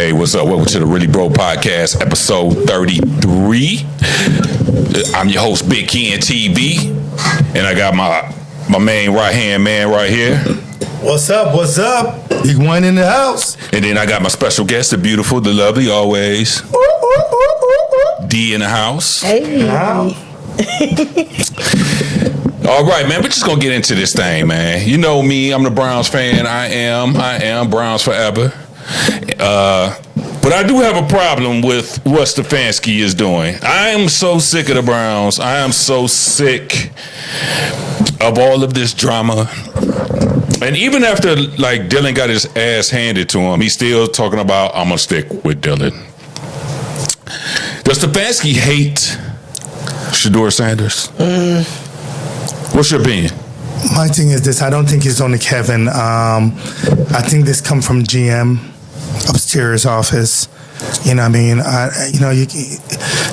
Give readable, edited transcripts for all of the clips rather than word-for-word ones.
Hey, what's up? Welcome to the Really Bro Podcast, episode 33. I'm your host, Big Ken TV, and I got my main right-hand man right here. What's up? What's up? Big one in the house. And then I got my special guest, the beautiful, the lovely, always, D in the house. Hey. All right, man, we're just going to get into this thing, man. You know me, I'm the Browns fan. I am Browns forever. But I do have a problem with what Stefanski is doing. I am so sick of the Browns. I am so sick of all of this drama. And even after, like, Dylan got his ass handed to him, he's still talking about, I'm going to stick with Dylan. Does Stefanski hate Shedeur Sanders? What's your opinion? My thing is this. I don't think it's only Kevin. I think this come from GM upstairs office. You know what I mean?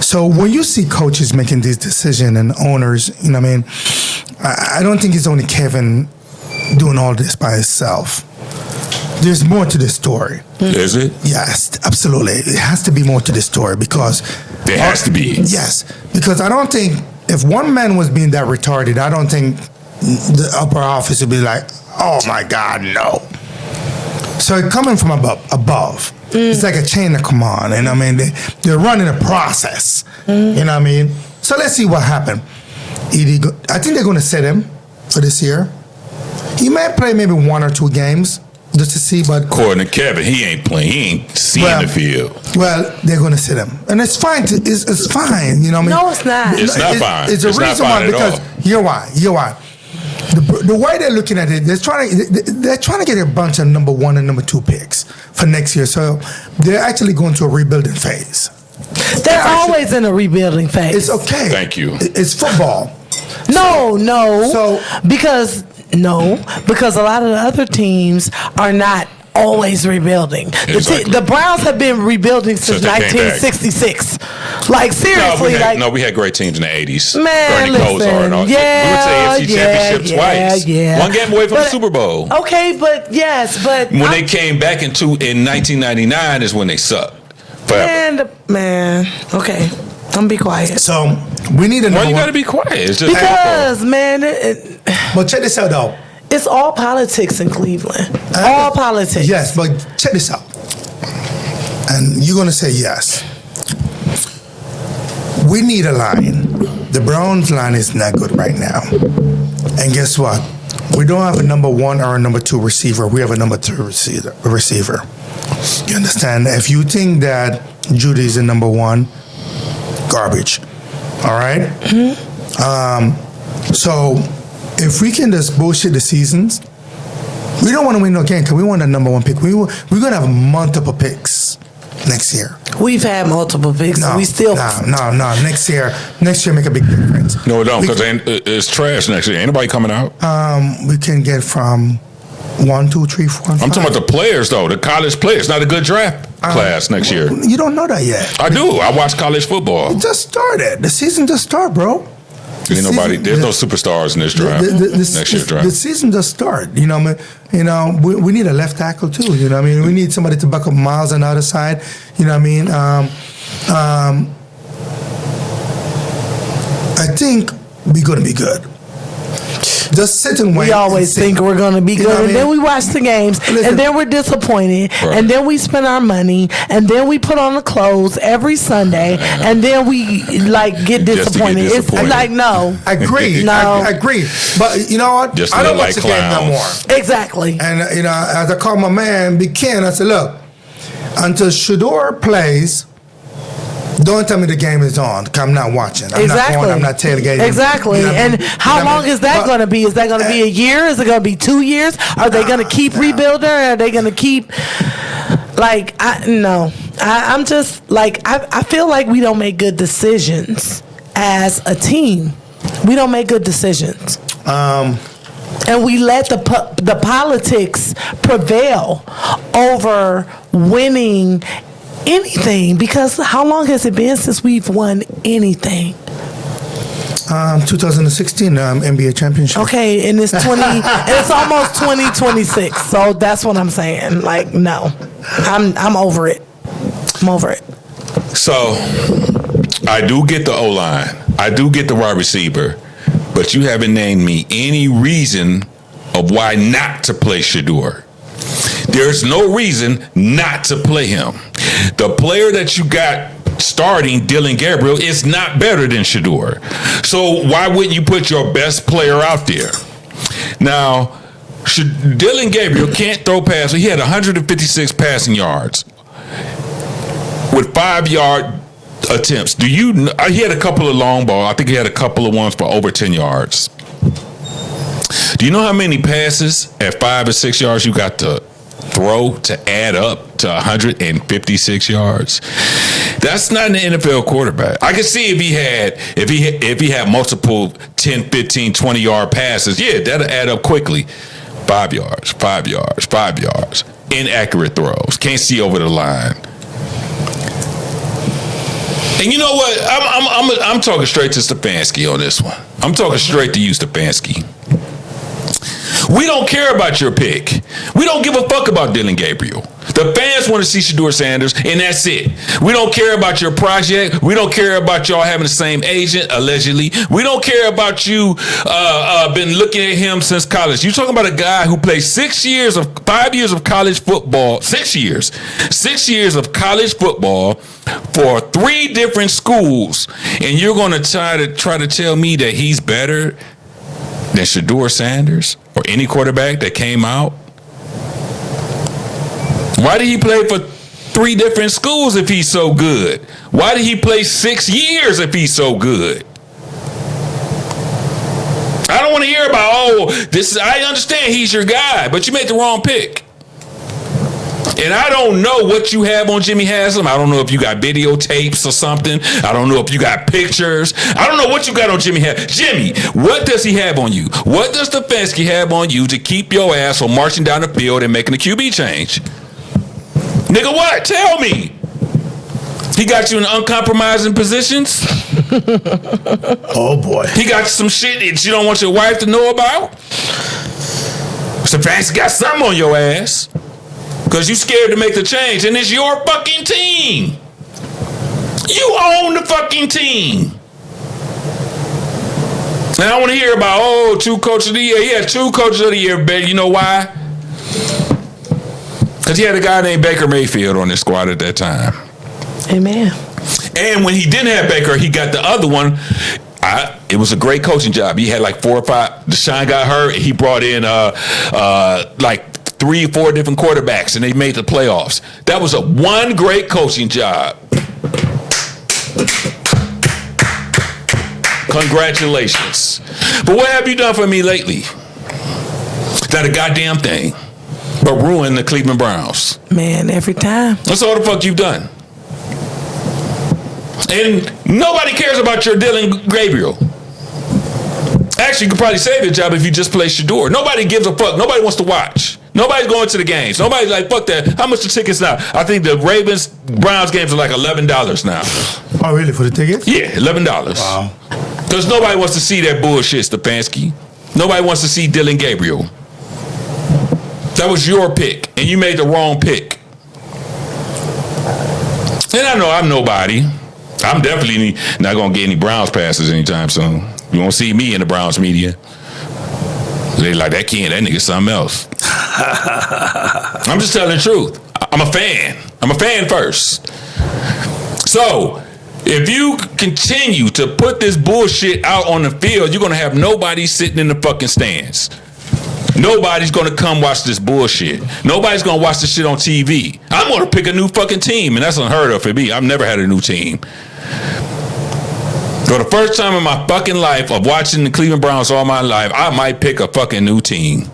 So when you see coaches making these decisions and owners, you know what I mean? I don't think it's only Kevin doing all this by himself. There's more to this story. Is it? Yes, absolutely. It has to be more to this story because... There has to be. Yes, because I don't think if one man was being that retarded, I don't think the upper office would be like, oh my God, no. So it coming from above. It's like a chain of command. And I mean, they're running a process. You know what I mean? So let's see what happened. I think they're going to set him for this year. He might play maybe 1 or 2 games just to see, but... According to Kevin, he ain't playing. He ain't seeing the field. Well, they're going to sit him. And it's fine. It's fine. You know what I mean? No, it's not. It's not fine. It's a reason why, because you're why. The way they're looking at it, they're trying to get a bunch of number 1 and number 2 picks for next year. So they're actually going to a rebuilding phase. They're always in a rebuilding phase. It's okay. Thank you. It's football. No. Because a lot of the other teams are not always rebuilding. Exactly. The Browns have been rebuilding since 1966. Like, seriously. We had great teams in the 80s. Man, Bernie Kosar and all. We went to the AFC Championship twice. Yeah. One game away from the Super Bowl. Okay, but when they came back in 1999 is when they sucked. Man, okay. I'm gonna be quiet. So we need another. Why you gotta be quiet? It's just because, man. But check this out, though. It's all politics in Cleveland. All politics. Yes, but check this out. And you're going to say yes. We need a line. The Browns line is not good right now. And guess what? We don't have a number 1 or a number 2 receiver. We have a number 2 receiver. You understand? If you think that Judy is a number 1, garbage. All right? So... if we can just bullshit the seasons, we don't want to win no game because we want a number 1 pick. We're going to have multiple picks next year. We've had multiple picks. No, we still... No. Next year make a big difference. No, it don't, because it's trash next year. Ain't nobody coming out. We can get from 1, 2, 3, 4, 5. I'm talking about the players, though. The college players. Not a good draft class next year. You don't know that yet. I do. I watch college football. It just started. The season just started, bro. There's no superstars in this draft. Next year's draft. The season just started. You know, we need a left tackle too. You know what I mean? We need somebody to back up Miles on the other side. You know what I mean? I think we're going to be good. Just sit and wait. We always think we're going to be good, and then we watch the games, and then we're disappointed, and then we spend our money, and then we put on the clothes every Sunday, and then we get disappointed. It's like, no. I agree. I agree. But you know what? Just I don't watch the game no more. Exactly. And as I called my man, Big Ken, I said, look, until Shedeur plays, don't tell me the game is on, because I'm not watching. I'm not tailgating. Exactly. You know and how long is that going to be? Is that going to be a year? Is it going to be 2 years? Are they going to keep rebuilding? Are they going to keep... I'm just, I feel like we don't make good decisions as a team. We don't make good decisions. And we let the politics prevail over winning anything, because how long has it been since we've won anything? 2016 NBA championship. Okay, and it's it's almost 2026. So that's what I'm saying. No, I'm over it. I'm over it. So, I do get the O-line. I do get the wide receiver. But you haven't named me any reason of why not to play Shedeur. There's no reason not to play him. The player that you got starting, Dylan Gabriel, is not better than Shedeur. So why wouldn't you put your best player out there? Now, Dylan Gabriel can't throw passes. He had 156 passing yards with 5-yard attempts. He had a couple of long ball. I think he had a couple of ones for over 10 yards. Do you know how many passes at 5 or 6 yards you got to throw to add up to 156 yards? That's not an NFL quarterback. I could see if he had multiple 10, 15, 20-yard passes. Yeah, that'll add up quickly. 5 yards, 5 yards, 5 yards. Inaccurate throws. Can't see over the line. And you know what? I'm talking straight to Stefanski on this one. I'm talking straight to you, Stefanski. We don't care about your pick. We don't give a fuck about Dylan Gabriel. The fans want to see Shedeur Sanders, and that's it. We don't care about your project. We don't care about y'all having the same agent, allegedly. We don't care about you been looking at him since college. You're talking about a guy who played 5 years of college football, 6 years. 6 years of college football for 3 different schools, and you're going to try to tell me that he's better than Shedeur Sanders or any quarterback that came out? Why did he play for 3 different schools if he's so good? Why did he play 6 years if he's so good? I don't want to hear about, I understand he's your guy, but you made the wrong pick. And I don't know what you have on Jimmy Haslam. I don't know if you got videotapes or something. I don't know if you got pictures. I don't know what you got on Jimmy Haslam. Jimmy, what does he have on you? What does Stefanski have on you to keep your ass from marching down the field and making a QB change? Nigga, what? Tell me. He got you in uncompromising positions? Oh, boy. He got some shit that you don't want your wife to know about? Stefanski got something on your ass. Because you scared to make the change, and it's your fucking team. You own the fucking team. And I want to hear about, 2 coaches of the year. He had 2 coaches of the year, but you know why? Because he had a guy named Baker Mayfield on his squad at that time. Amen. And when he didn't have Baker, he got the other one. It was a great coaching job. He had like 4 or 5. Deshaun got hurt. He brought in like 3 or 4 different quarterbacks, and they made the playoffs. That was one great coaching job. Congratulations. But what have you done for me lately? Not a goddamn thing. But ruin the Cleveland Browns. Man, every time. That's all the fuck you've done. And nobody cares about your Dylan Gabriel. Actually, you could probably save your job if you just play Shedeur. Nobody gives a fuck. Nobody wants to watch. Nobody's going to the games. Nobody's like, fuck that. How much the tickets now? I think the Ravens-Browns games are like $11 now. Oh, really? For the tickets? Yeah, $11. Wow. Because nobody wants to see that bullshit, Stefanski. Nobody wants to see Dylan Gabriel. That was your pick, and you made the wrong pick. And I know I'm nobody. I'm definitely not going to get any Browns passes anytime soon. You won't see me in the Browns media. They like, that nigga something else. I'm just telling the truth. I'm a fan. I'm a fan first. So, if you continue to put this bullshit out on the field, you're going to have nobody sitting in the fucking stands. Nobody's going to come watch this bullshit. Nobody's going to watch this shit on TV. I'm going to pick a new fucking team, and that's unheard of for me. I've never had a new team. For the first time in my fucking life of watching the Cleveland Browns all my life, I might pick a fucking new team.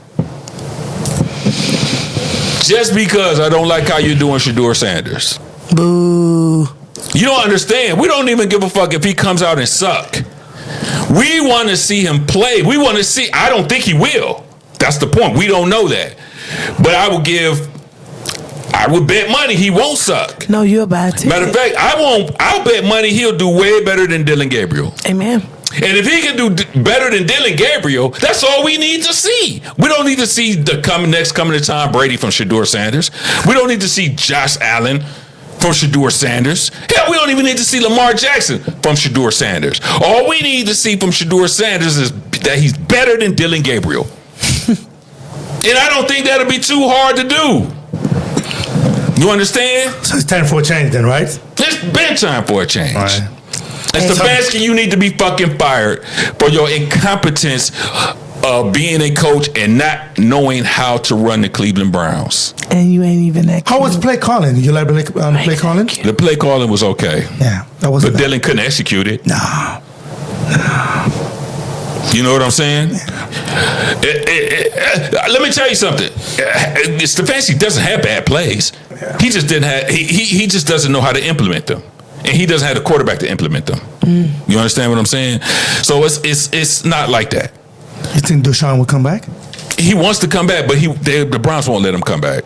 Just because I don't like how you're doing Shedeur Sanders. Boo. You don't understand. We don't even give a fuck if he comes out and suck. We want to see him play. We want to see. I don't think he will. That's the point. We don't know that. But I would bet money he won't suck. No, you're about to. Matter of fact, I'll bet money he'll do way better than Dylan Gabriel. Amen. And if he can do better than Dylan Gabriel, that's all we need to see. We don't need to see the coming to Tom Brady from Shedeur Sanders. We don't need to see Josh Allen from Shedeur Sanders. Hell, we don't even need to see Lamar Jackson from Shedeur Sanders. All we need to see from Shedeur Sanders is that he's better than Dylan Gabriel. And I don't think that'll be too hard to do. You understand? So it's time for a change then, right? It's been time for a change. All right. And Stefanski, you need to be fucking fired for your incompetence of being a coach and not knowing how to run the Cleveland Browns. And you ain't even that. How was play calling? You like play calling? The play calling was okay. Yeah, that was. But Dylan couldn't execute it. No. You know what I'm saying? Let me tell you something. Stefanski doesn't have bad plays. He just didn't have. He just doesn't know how to implement them, and he doesn't have the quarterback to implement them. You understand what I'm saying? So it's not like that. You think Deshaun will come back? He wants to come back, but the Browns won't let him come back.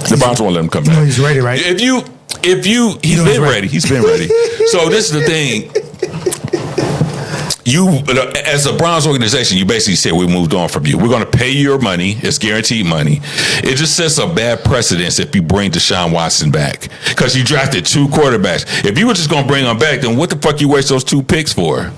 The Browns won't let him come back. No, he's ready, right? He's been ready. He's been ready. So this is the thing. You, as a Browns organization, you basically said we moved on from you. We're going to pay you your money. It's guaranteed money. It just sets a bad precedence if you bring Deshaun Watson back because you drafted 2 quarterbacks. If you were just going to bring them back, then what the fuck you waste those 2 picks for?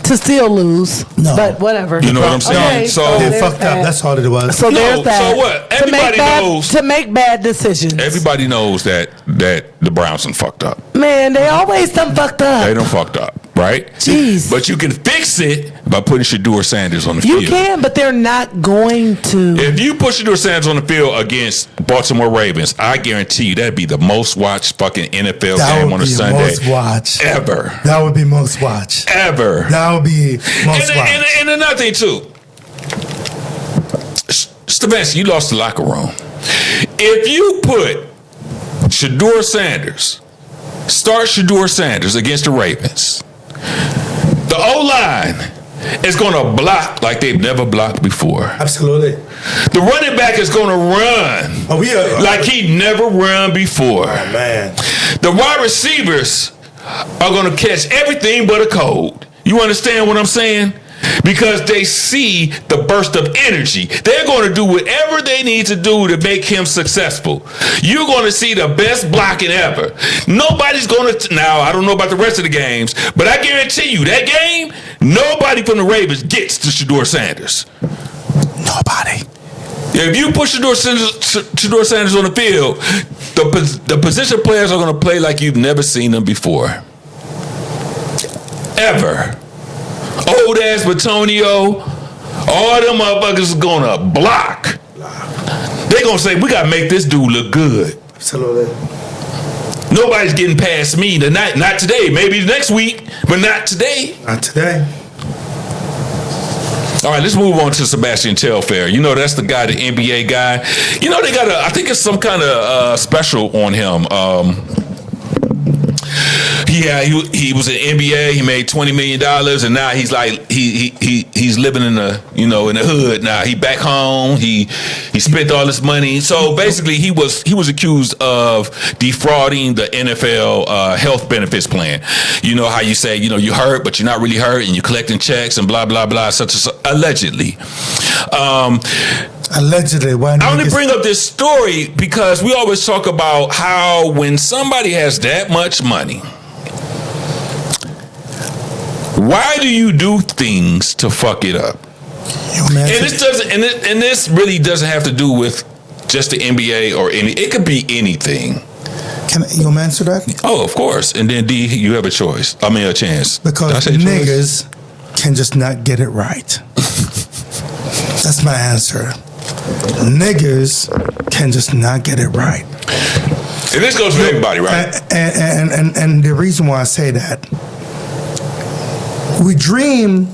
To still lose. No. But whatever. You know what I'm saying? Okay, So They fucked up. That's all it was. So there's that. So what? Everybody knows. To make bad decisions. Everybody knows that the Browns done fucked up. Man, they always done fucked up. They done fucked up, right? Jeez. But you can fix it by putting Shedeur Sanders on the field. You can, but they're not going to. If you put Shedeur Sanders on the field against Baltimore Ravens, I guarantee you that'd be the most watched fucking NFL game on a Sunday most watch ever. That would be most watch Ever. That would be most watch. And another thing too, Stefanski, you lost the locker room. If you put Shedeur Sanders against the Ravens, the O-line is going to block like they've never blocked before. Absolutely. The running back is going to run like he never run before. Oh, man. The wide receivers are going to catch everything but a cold. You understand what I'm saying? Because they see the burst of energy. They're going to do whatever they need to do to make him successful. You're going to see the best blocking ever. Nobody's going to... Now, I don't know about the rest of the games, but I guarantee you, that game, nobody from the Ravens gets to Shedeur Sanders. Nobody. If you put Shedeur Sanders on the field, the position players are going to play like you've never seen them before. Ever. Old ass Batonio, all them motherfuckers is gonna block. They gonna say, we gotta make this dude look good. Absolutely. Nobody's getting past me tonight. Not today. Maybe next week, but not today. Not today. All right, let's move on to Sebastian Telfair. You know, that's the guy, the NBA guy. You know, they got I think it's some kind of special on him. He was in NBA. He made $20 million, and now he's like he's living in the hood now. He back home. He spent all this money. So basically, he was accused of defrauding the NFL health benefits plan. You know how you say you hurt, but you're not really hurt, and you're collecting checks and blah blah blah. Such as allegedly. Allegedly, why? I only bring up this story because we always talk about how when somebody has that much money, why do you do things to fuck it up? And this really doesn't have to do with just the NBA or any. It could be anything. Can you answer that? Oh, of course. And then D, you have a choice. I mean, a chance. Because niggas can just not get it right. That's my answer. Niggas can just not get it right. And this goes for everybody, right? And the reason why I say that, we dream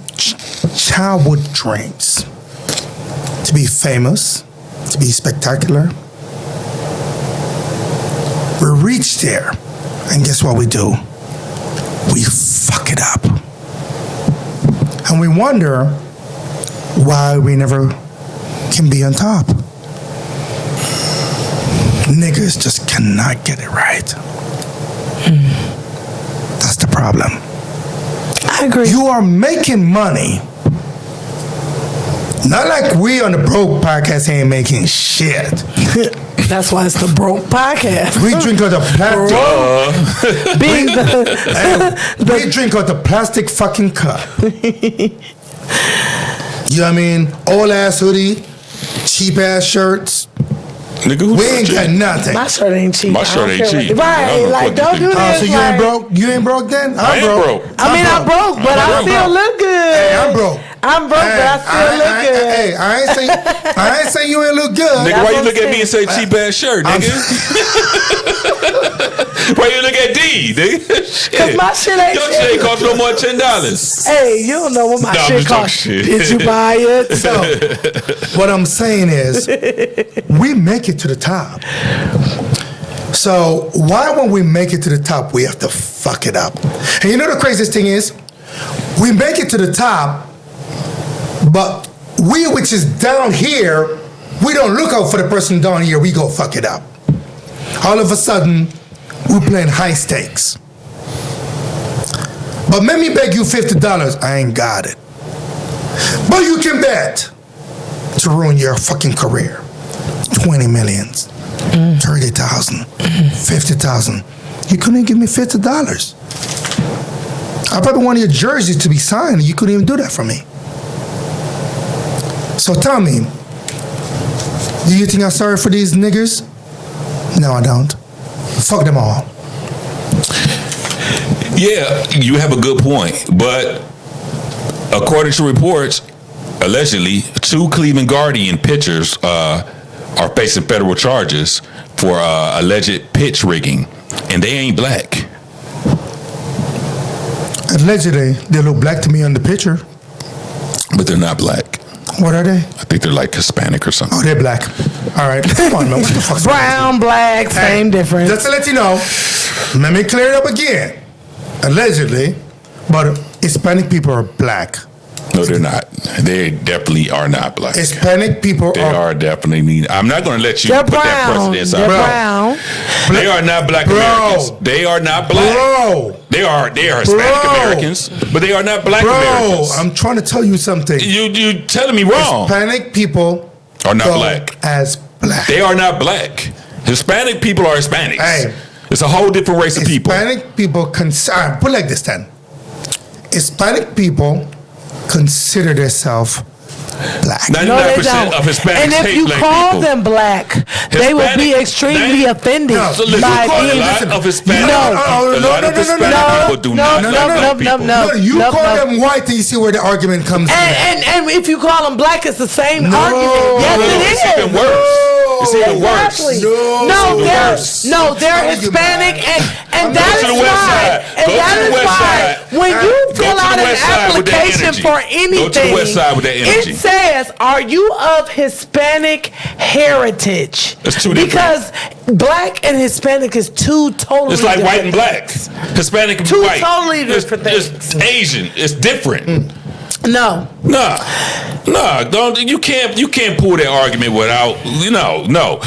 childhood dreams to be famous, to be spectacular. We reach there, and guess what we do? We fuck it up. And we wonder why we never can be on top. Niggas just cannot get it right. That's the problem. I agree. You are making money. Not like we on the Broke podcast ain't making shit. That's why it's the Broke podcast. We drink out the plastic. We drink out the plastic fucking cup. You know what I mean? Old ass hoodie, cheap ass shirts. Nigga, we ain't got nothing. My shirt ain't cheap. My shirt ain't cheap. Right, like don't do this. So you ain't broke? You ain't broke then? I ain't broke. I'm broke, but I still look good. Hey, I'm broke. I'm broke, but I still look good. Hey, I ain't saying you ain't look good. Nigga, why you look at me and say cheap ass shirt, nigga? Why you look at D, nigga? Cause my shit ain't your shit ain't cost no more than $10. Hey, you don't know what my shit cost. Did you buy it? So, what I'm saying is, we make it to the top. So why when we make it to the top, we have to fuck it up? And you know the craziest thing is, we make it to the top, but we, which is down here, we don't look out for the person down here, we go fuck it up. All of a sudden, we're playing high stakes. But let me beg you $50, I ain't got it. But you can bet to ruin your fucking career. 20 millions, 30,000, 50,000. You couldn't give me $50. I probably wanted your jersey to be signed, and you couldn't even do that for me. So tell me, do you think I'm sorry for these niggers? No, I don't. Fuck them all. Yeah, you have a good point, but according to reports, allegedly, 2 Cleveland Guardian pitchers are facing federal charges for alleged pitch rigging, and they ain't black. Allegedly, they look black to me on the picture. But they're not black. What are they? I think they're like Hispanic or something. Oh, they're black. All right. Come on, man. What the fuck? Brown, black, same difference. Just to let you know, let me clear it up again. Allegedly, but Hispanic people are black. No, they're not. They definitely are not black. Hispanic people they are definitely. I'm not going to let you they're put brown. that precedence They're out. brown. They are not black Americans. They are not black. Bro. They are Hispanic Americans, but they are not black Americans. I'm trying to tell you something. You telling me wrong. Hispanic people are not black. As black. They are not black. Hispanic people are Hispanics. Hey. It's a whole different race of people. Hispanic people put it like this then. Hispanic people consider themselves black. 99% of Hispanics and if hate you black call people. them black, they will be extremely offended. So listen, by a lot of Hispanic people do not. No, you call them white and you see where the argument comes in. And if you call them black, it's the same argument. Yes, it is. It's even worse. It's even Exactly. worse. They're Hispanic, and that is why. And Go that to the is West why Side. when you fill out an West Side with that application energy. for Go to the anything, West Side with that energy. it says, "Are you of Hispanic heritage?" That's two different. Because black and Hispanic is two totally. It's like different white and black. Hispanic and Two white. totally different things. It's Asian. It's different. No. Nah, don't you can't pull that argument without no.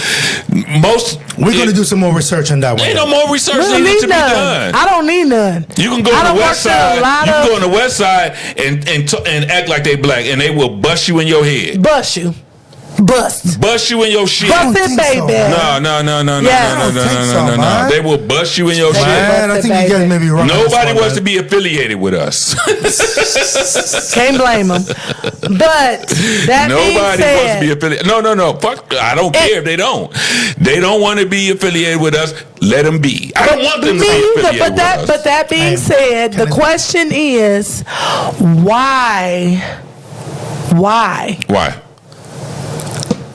We're gonna do some more research on that one. Ain't no more research We don't needed need to be none. done. I don't need none. You can go I to don't the West work in a Side. lot You can of- go on the West Side and act like they black, and they will bust you in your head. Bust you. Bust you in your shit. Bust it, baby. No. They will bust you in your shit. Man, I think you guys may be wrong. Nobody wants to be affiliated with us. Can't blame them. But that Nobody being wants to be said, affiliated. No. Fuck. I don't care if they don't. They don't want to be affiliated with us. Let them be. I don't want them to be affiliated with us. But that being said, the question is, why? Why?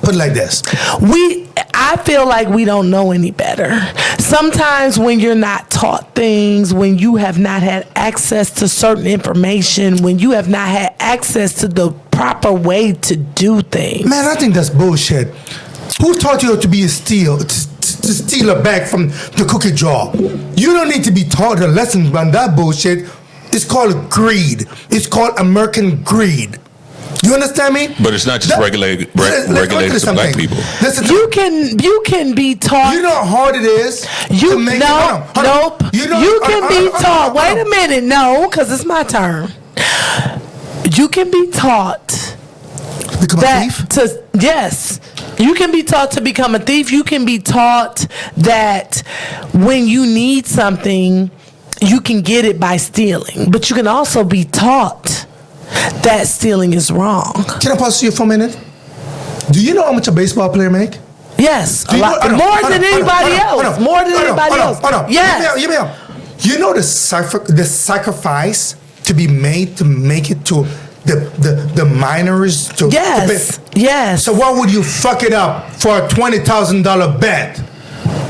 Put it like this. I feel like we don't know any better. Sometimes when you're not taught things, when you have not had access to certain information, when you have not had access to the proper way to do things. Man, I think that's bullshit. Who taught you to be to steal a bag from the cookie jar? You don't need to be taught a lesson on that bullshit. It's called greed. It's called American greed. You understand me? But it's not just regulated to black people. Listen, You can be taught. you know how hard it is to make Nope. You can be taught. Wait a minute. No, because it's my turn. You can be taught Become a thief? Yes. You can be taught to become a thief. You can be taught that when you need something, you can get it by stealing. But you can also be taught that stealing is wrong. Can I pause you for a minute? Do you know how much a baseball player make? Yes, a lot. More than anybody else. More than anybody else. Yes. You know the sacrifice to be made to make it to the minors? Yes. So why would you fuck it up for a $20,000 bet?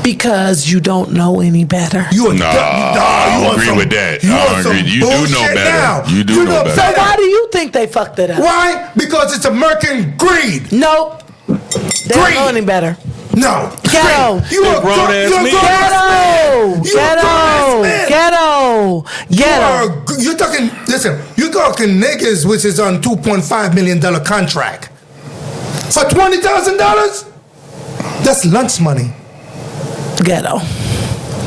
Because you don't know any better. I agree with that. I agree. You do know better. You do know better. So why do you think they fucked it up? Why? Because it's American greed. Nope. They don't know any better. No. Ghetto. You a grown-ass man. Ghetto. You're talking, listen, you're talking niggas which is on $2.5 million contract. For $20,000? That's lunch money. Ghetto.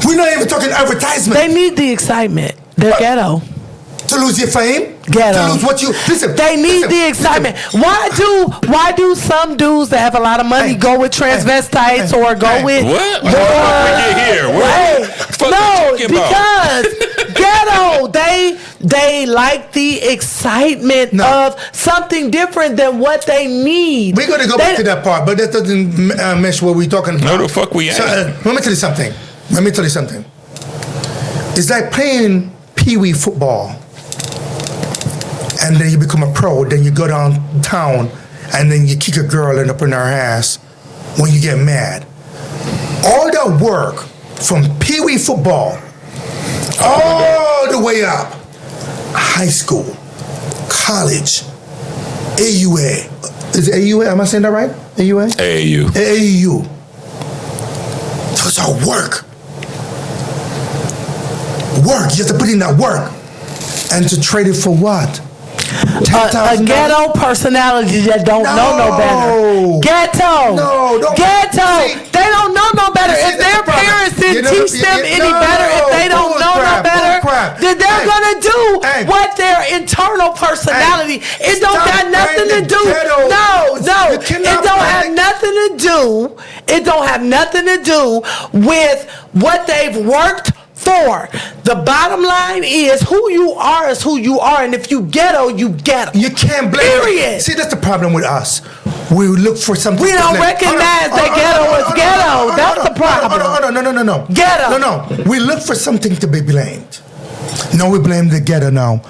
We're not even talking advertisement. They need the excitement. They're ghetto. To lose your fame? Ghetto. To lose what you listen. They need the excitement. Why do some dudes that have a lot of money go with transvestites or go with what? How did we get here? Because ghetto, they like the excitement of something different than what they need. We're gonna go back to that part, but that doesn't mesh what we're talking about. No, the fuck we ain't. So, let me tell you something. It's like playing pee-wee football. And then you become a pro, then you go downtown, and then you kick a girl up in her ass when you get mad. All that work from pee-wee football all the way up, high school, college, AUA. Is it AUA? Am I saying that right? AUA? AAU. AAU. So it's all work. Work. You have to put in that work. And to trade it for what? A ghetto personality that don't know no better. Ghetto. They don't know no better. If their parents didn't teach them any better, if they don't know no better, then they're gonna do what their internal personality. It don't got nothing to do. No. It don't have nothing to do. It don't have nothing to do with what they've worked for. The bottom line is who you are is who you are, and if you ghetto, you ghetto. You can't blame. Period. See, that's the problem with us. We look for something. We don't recognize that ghetto is ghetto. That's the problem. No. Ghetto. No. We look for something to be blamed. No, we blame the ghetto now.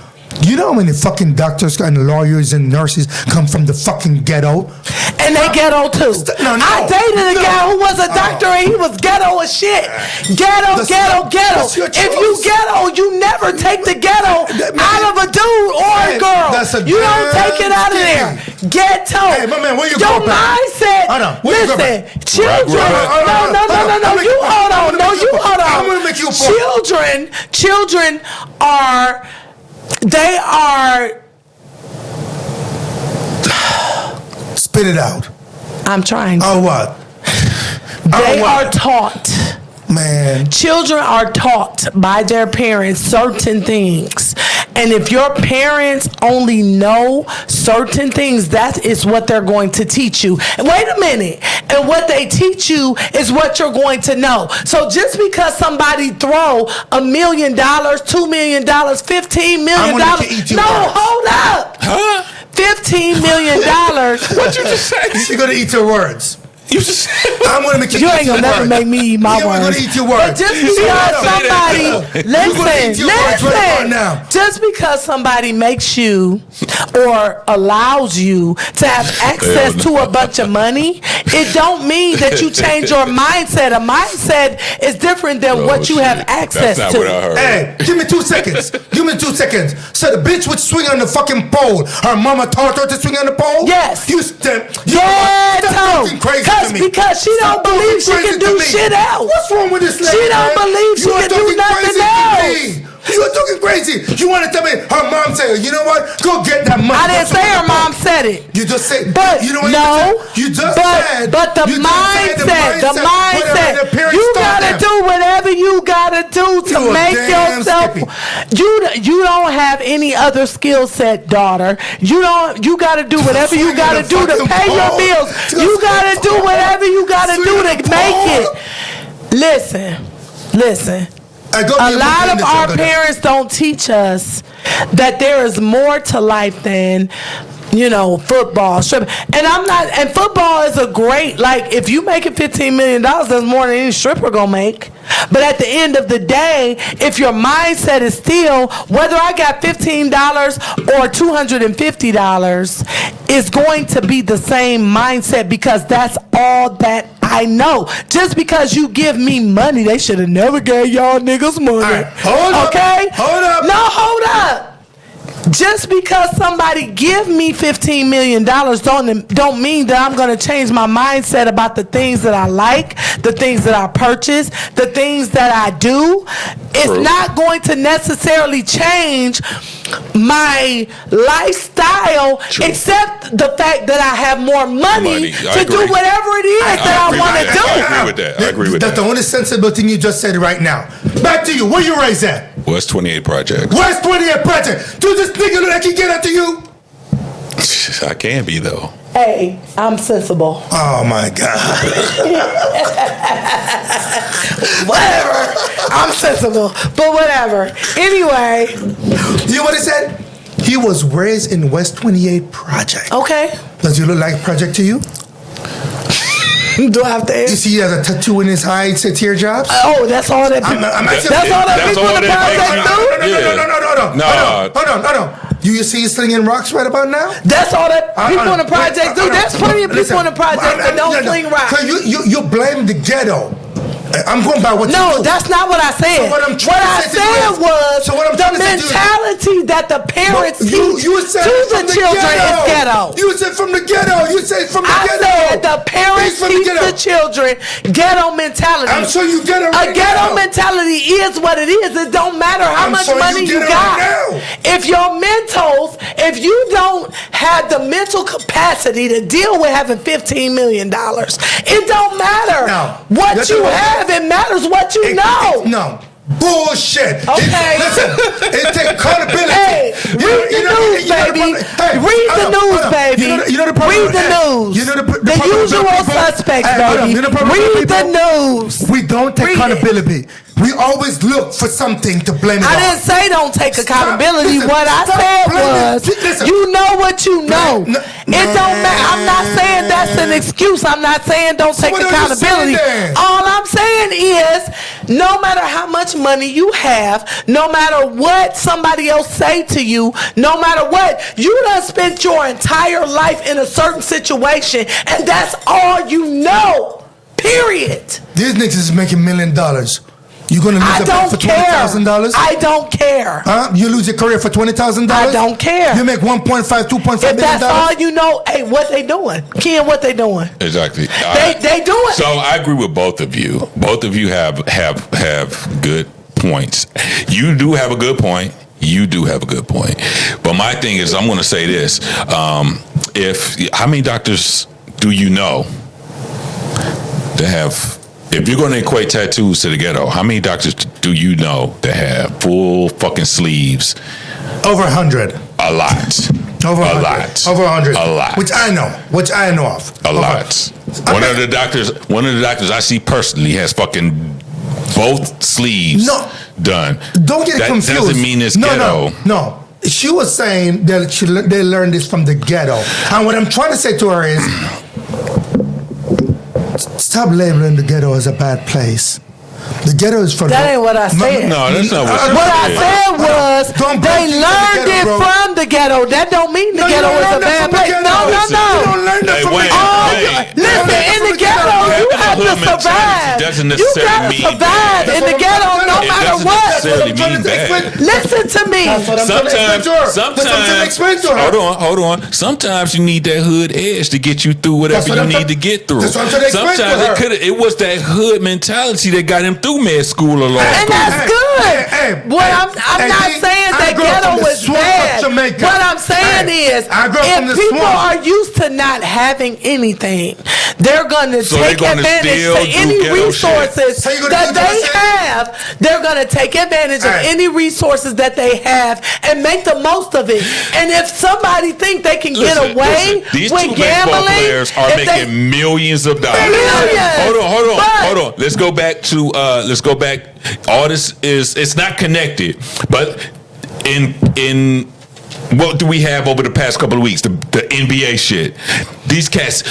You know how many fucking doctors and lawyers and nurses come from the fucking ghetto? And they ghetto too. I dated a guy who was a doctor and he was ghetto as shit. Ghetto. If you ghetto, you never take the ghetto out of a dude or a girl. You don't take it out of there. Ghetto. Hey, my man, where you Your going? mindset. Listen, children. No. You hold on. I'm gonna make you a point. Children are. They are. Spit it out. I'm trying to. Oh, what? They are taught. Man. Children are taught by their parents certain things. And if your parents only know certain things, that is what they're going to teach you. And wait a minute. And what they teach you is what you're going to know. So just because somebody throw $1 million, $2 million, $15 million. No, hold up. Huh? $15 million. What you just say? You're going to eat your words. You just I'm gonna make you ain't gonna never make me eat my words. You're gonna eat your words. But just because somebody just because somebody makes you or allows you to have access to a bunch of money, it don't mean that you change your mindset. A mindset is different than what you have access That's to. not what I heard. Hey, give me 2 seconds. So the bitch would swing on the fucking pole. Her mama taught her to swing on the pole? Yes. That's fucking crazy. Because she don't believe she can do shit else. What's wrong with this lady? She don't believe she can do nothing else. You are talking crazy. You want to tell me her mom said, you know what? Go get that money. I didn't say her mom said it. You just said. But you know what the mindset. You gotta do whatever whatever you gotta do to make yourself. You don't have any other skill set, daughter. You gotta do whatever you gotta do to pay your bills. You gotta do whatever you gotta do to make it. Listen. A lot of our parents don't teach us that there is more to life than, football, stripping. And football is a great, like, if you making $15 million, that's more than any stripper gonna make. But at the end of the day, if your mindset is still, whether I got $15 or $250, is going to be the same mindset, because that's all that I know. Just because you give me money, they should have never gave y'all niggas money. Right, hold up. Hold up. Just because somebody give me $15 million don't mean that I'm going to change my mindset about the things that I like, the things that I purchase, the things that I do. It's not going to necessarily change my lifestyle, except the fact that I have more money to do whatever it is that I want to do. I agree with that. That's the only sensible thing you just said right now. Back to you. Where you raised at? West 28 Project. West 28 Project. Do this nigga look like he get after you? I can be, though. Hey, I'm sensible. Oh, my God. Whatever. I'm sensible. But whatever. Anyway. You know what he said? He was raised in West 28 Project. Okay. Does he look like Project to you? Do I have to answer? You see he has a tattoo in his eye, it says teardrops? Oh, that's all that people, that's all that people in the Project do? No. Hold on. Do you see he's slinging rocks right about now? That's all that people in the Project do. There's plenty of people in the Project that don't sling rocks. So you blame the ghetto. I'm going by what you do. No, that's not what I said. So what I said was the mentality that the parents teach to the children is ghetto. You said from the ghetto. You said from the ghetto. I said the parents teach the children ghetto mentality. I'm sure you get it right now. A ghetto mentality is what it is. It don't matter how much money you got. If your mentals, if you don't have the mental capacity to deal with having $15 million, it don't matter what you have. It matters what you know. No. Bullshit. Okay. Listen, it takes accountability. Hey, read the news, baby. Read the news, baby. Read the news. The usual suspects, baby. Read the news. We don't take accountability. We always look for something to blame it on. I didn't say don't take accountability. What I said was, you know what you know. It don't matter. I'm not saying that's an excuse. I'm not saying don't take accountability. All I'm saying is, no matter how much money you have, no matter what somebody else say to you, no matter what, you done spent your entire life in a certain situation, and that's all you know. Period. These niggas is making $1 million. You gonna lose your career for $20,000? I don't care. Huh? You lose your career for $20,000? I don't care. You make $2.5 million. If that's all you know, hey, what they doing? Ken, what they doing? Exactly. They doing. So I agree with both of you. Both of you have good points. You do have a good point. But my thing is, I'm going to say this: how many doctors do you know that have? If you're going to equate tattoos to the ghetto, how many doctors do you know that have full fucking sleeves? Over 100. A lot. Over 100. Over 100. A lot. Which I know of. A lot. One of the doctors I see personally has fucking both sleeves done. Don't get it confused. That doesn't mean it's ghetto. No. She was saying that they learned this from the ghetto. And what I'm trying to say to her is, stop labeling the ghetto as a bad place. The ghetto is for that ain't what I said. No, that's not what What I said was they learned it from the ghetto. That don't mean the ghetto is a bad place. No. You don't learn that from the ghetto. Listen, in the ghetto, you have to survive. You gotta survive in the ghetto no matter what. Listen to me. Sometimes, hold on. Sometimes you need that hood edge to get you through whatever you need to get through. Sometimes it was that hood mentality that got him through med school a lot. And that's good. I'm not saying that ghetto is bad. What I'm saying is, if people are used to not having anything, they're going to take advantage of any resources that they have. They're going to take advantage of any resources that they have and make the most of it. And if somebody think they can get away these with two gambling, baseball players are making millions of dollars. Hold on. Let's go back. All this it's not connected, but in what do we have over the past couple of weeks? The NBA shit. These cats.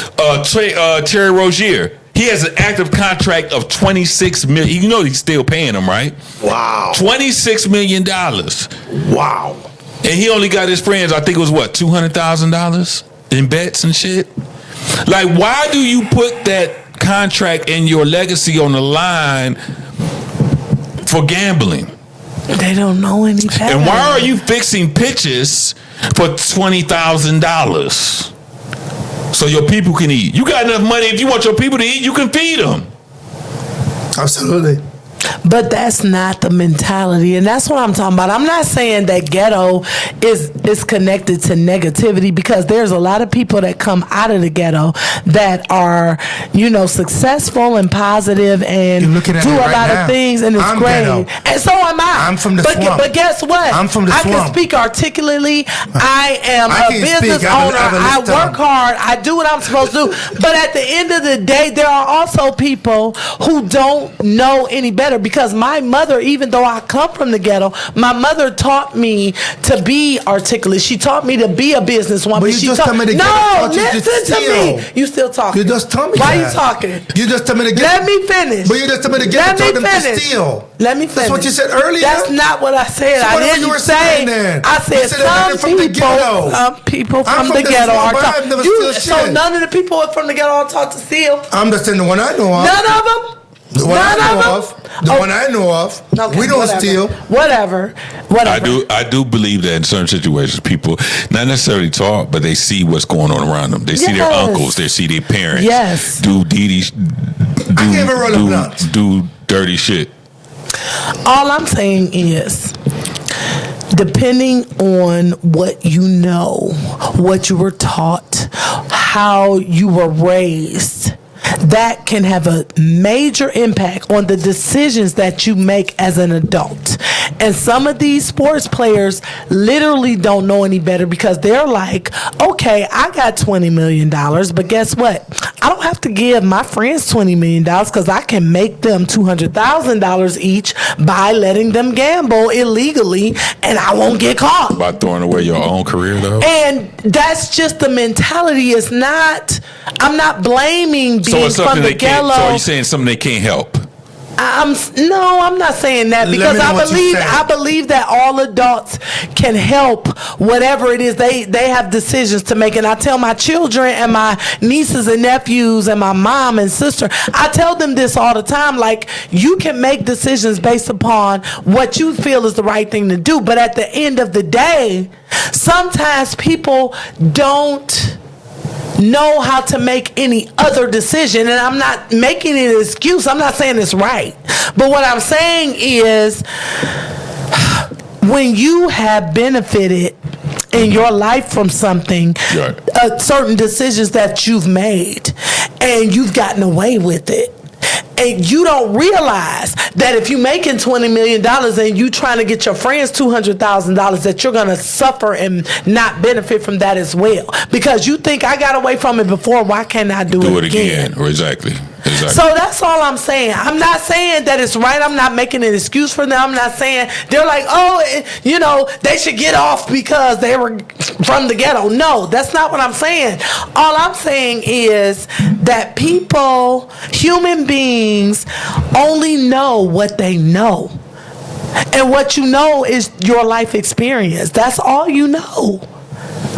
Terry Rozier. He has an active contract of $26 million. You know he's still paying them, right? Wow. $26 million. Wow. And he only got his friends, I think it was what, $200,000 in bets and shit? Like, why do you put that contract and your legacy on the line for gambling? They don't know any better. And why are you fixing pitches for $20,000 so your people can eat? You got enough money. If you want your people to eat, you can feed them. Absolutely. But that's not the mentality, and that's what I'm talking about. I'm not saying that ghetto is connected to negativity, because there's a lot of people that come out of the ghetto that are, successful and positive and do a lot of things, and it's great. Ghetto. And so am I. I'm from the swamp. But guess what? I'm from the swamp. I can speak articulately. I am a business owner. I work hard. I do what I'm supposed to do. But at the end of the day, there are also people who don't know any better. Because my mother, even though I come from the ghetto, my mother taught me to be articulate. She taught me to be a businesswoman. But you just tell me the no, listen to me. You still talking. You just told me Why are you talking? You just tell me to get. Let me finish. But you just tell me to get told them to steal. Let me finish. That's what you said earlier. That's not what I said. So I didn't say. I said some people from the ghetto are taught. So none of the people from the ghetto are taught to steal. I'm just saying the one I know of. None of them. The one I know of. Okay, we don't steal. Whatever. I do believe that in certain situations, people not necessarily talk, but they see what's going on around them. They see their uncles, they see their parents. Do dirty shit. All I'm saying is, depending on what you know, what you were taught, how you were raised, that can have a major impact on the decisions that you make as an adult. And some of these sports players literally don't know any better, because they're like, okay, I got $20 million, but guess what? I don't have to give my friends $20 million, because I can make them $200,000 each by letting them gamble illegally, and I won't get caught. By throwing away your own career, though? And that's just the mentality. It's not, I'm not blaming being from the ghetto. So you're saying something they can't help? I'm not saying that, because I believe that all adults can help whatever it is they have decisions to make. And I tell my children and my nieces and nephews and my mom and sister, I tell them this all the time, like, you can make decisions based upon what you feel is the right thing to do. But at the end of the day, sometimes people don't know how to make any other decision. And I'm not making it an excuse. I'm not saying it's right. But what I'm saying is, when you have benefited in your life from something, certain decisions that you've made, and you've gotten away with it, and you don't realize that if you're making $20 million and you trying to get your friends $200,000, that you're going to suffer and not benefit from that as well. Because you think, I got away from it before, why can't I do it again? Exactly. So that's all I'm saying. I'm not saying that it's right. I'm not making an excuse for them. I'm not saying they're like, they should get off because they were from the ghetto. No, that's not what I'm saying. All I'm saying is that people, human beings, only know what they know. And what you know is your life experience. That's all you know.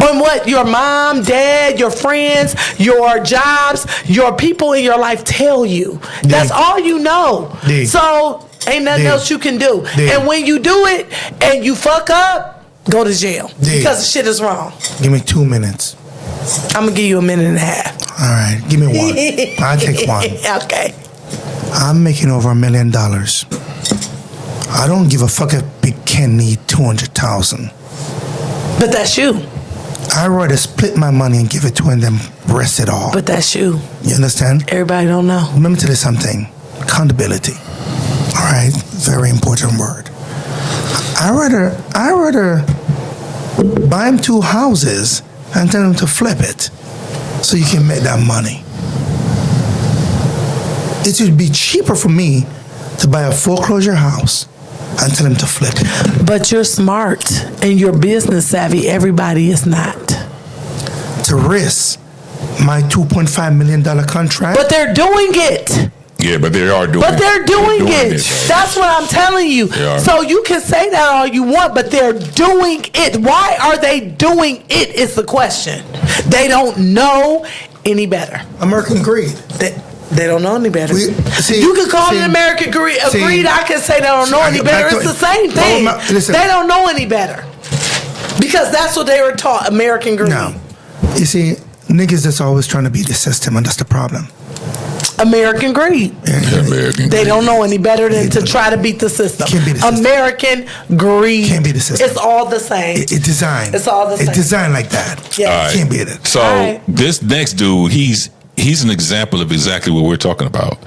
On what your mom, dad, your friends, your jobs, your people in your life tell you. That's all you know. So ain't nothing else you can do. And when you do it and you fuck up, go to jail. Because the shit is wrong. Give me 2 minutes. I'm going to give you a minute and a half. All right. Give me one. I'll take one. Okay. I'm making over $1 million. I don't give a fuck if Big Ken need 200,000. But that's you. I'd rather split my money and give it to him than rest it all. But that's you. You understand? Everybody don't know. Let me tell you something. Accountability. All right? Very important word. I'd rather buy him 2 houses and tell him to flip it so you can make that money. It would be cheaper for me to buy a foreclosure house and tell him to flip it. But you're smart and you're business savvy. Everybody is not. To risk my $2.5 million contract. But they're doing it. Yeah, but they are doing it. But they're doing it. That's what I'm telling you. So you can say that all you want, but they're doing it. Why are they doing it is the question. They don't know any better. American greed. They don't know any better. You can call it American greed. I can say they don't know any better. It's the same thing. They don't know any better. Because that's what they were taught, American greed. No. You see, niggas that's always trying to beat the system, and that's the problem. American greed. American they don't know any better than to try to beat the system. Can't beat the system. American greed. Can't beat the system. It's all the same. It's designed. It's all the same. It's designed like that. Yeah. Right. Can't beat it. So this next dude, he's an example of exactly what we're talking about.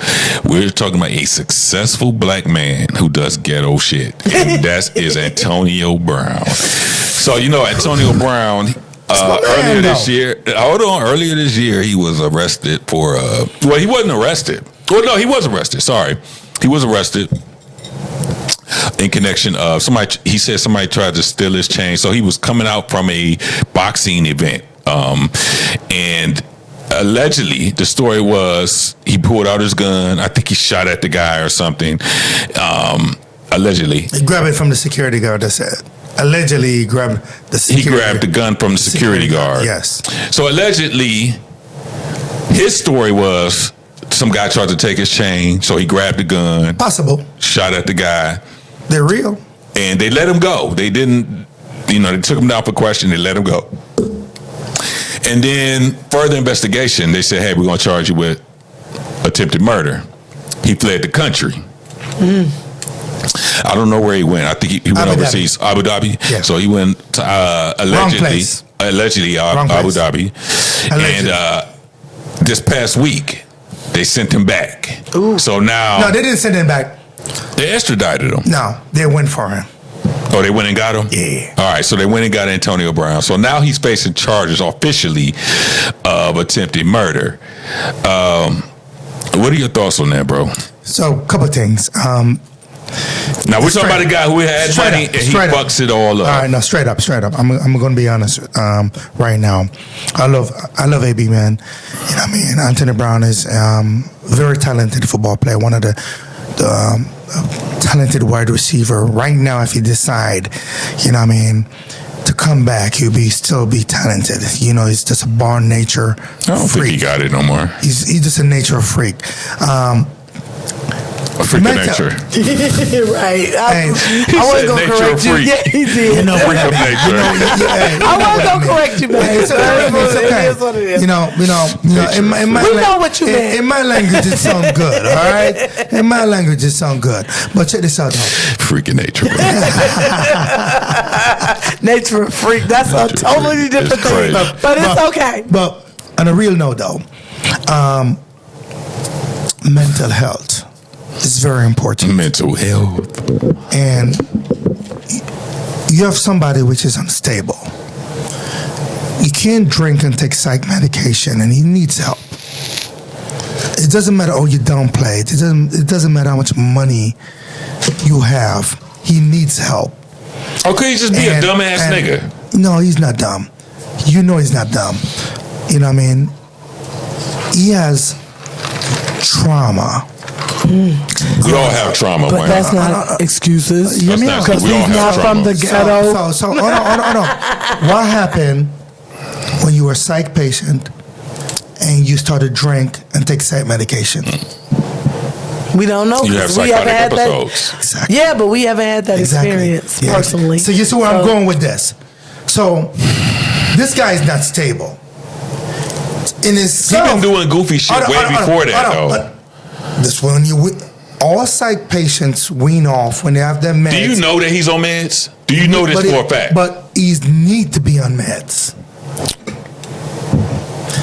We're talking about a successful black man who does ghetto shit. And that is Antonio Brown. So, Antonio Brown, earlier this year, he was arrested for, he wasn't arrested. Well, no, he was arrested. Sorry. He was arrested in connection of he said somebody tried to steal his chain. So he was coming out from a boxing event. And allegedly, the story was he pulled out his gun. I think he shot at the guy or something. Allegedly. He grabbed it from the security guard, that's it. Allegedly, he grabbed the gun from the security guard. Yes. So allegedly, his story was some guy tried to take his chain, so he grabbed the gun. Possible. Shot at the guy. They're real. And they let him go. They didn't, they took him down for question. They let him go. And then further investigation, they said, hey, we're going to charge you with attempted murder. He fled the country. I don't know where he went. I think he went overseas. Abu Dhabi. Yeah. So he went to allegedly Abu Dhabi. Allegedly. And this past week, they sent him back. Ooh. So now... No, they didn't send him back. They extradited him. No, they went for him. Oh, they went and got him? Yeah. All right, so they went and got Antonio Brown. So now he's facing charges officially of attempted murder. What are your thoughts on that, bro? So, a couple of things. Now, we're talking about a guy who had money and he bucks it all up. All right, no, straight up. I'm going to be honest right now. I love AB, man. You know what I mean? Antonio Brown is very talented football player, one of the talented wide receiver. Right now, if he decide, you know what I mean, to come back, he'll still be talented. He's just a born nature freak. I don't think he got it no more. He's just a nature freak. A freak of nature. Right. I wasn't going to correct you. Yeah, he did. Freak of nature. I wasn't going to correct you, man. It's okay. It is what it is. We know what you meant. In my language, it sounds good, all right? In my language, it sounds good. But check this out, though. Freak of nature. Nature of freak. That's a totally different thing. But it's okay. But on a real note, though, mental health is very important. Mental health. And you have somebody which is unstable. You can't drink and take psych medication, and he needs help. It doesn't matter, you downplay it. It doesn't matter how much money you have. He needs help. Or could he just be a dumbass nigga? No, he's not dumb. You know he's not dumb. You know what I mean? He has trauma. We all have trauma, but that's not excuses. Because he's not from the ghetto. So hold on. What happened when you were a psych patient and you started to drink and take psych medication? We don't know. You have psychotic episodes. Exactly. Yeah, but we haven't had that experience personally. So you see where I'm going with this. So this guy's not stable. He's been doing goofy shit way before that, though. This one, all psych patients wean off when they have their meds. Do you know that he's on meds? Do you know this for a fact? But he need to be on meds.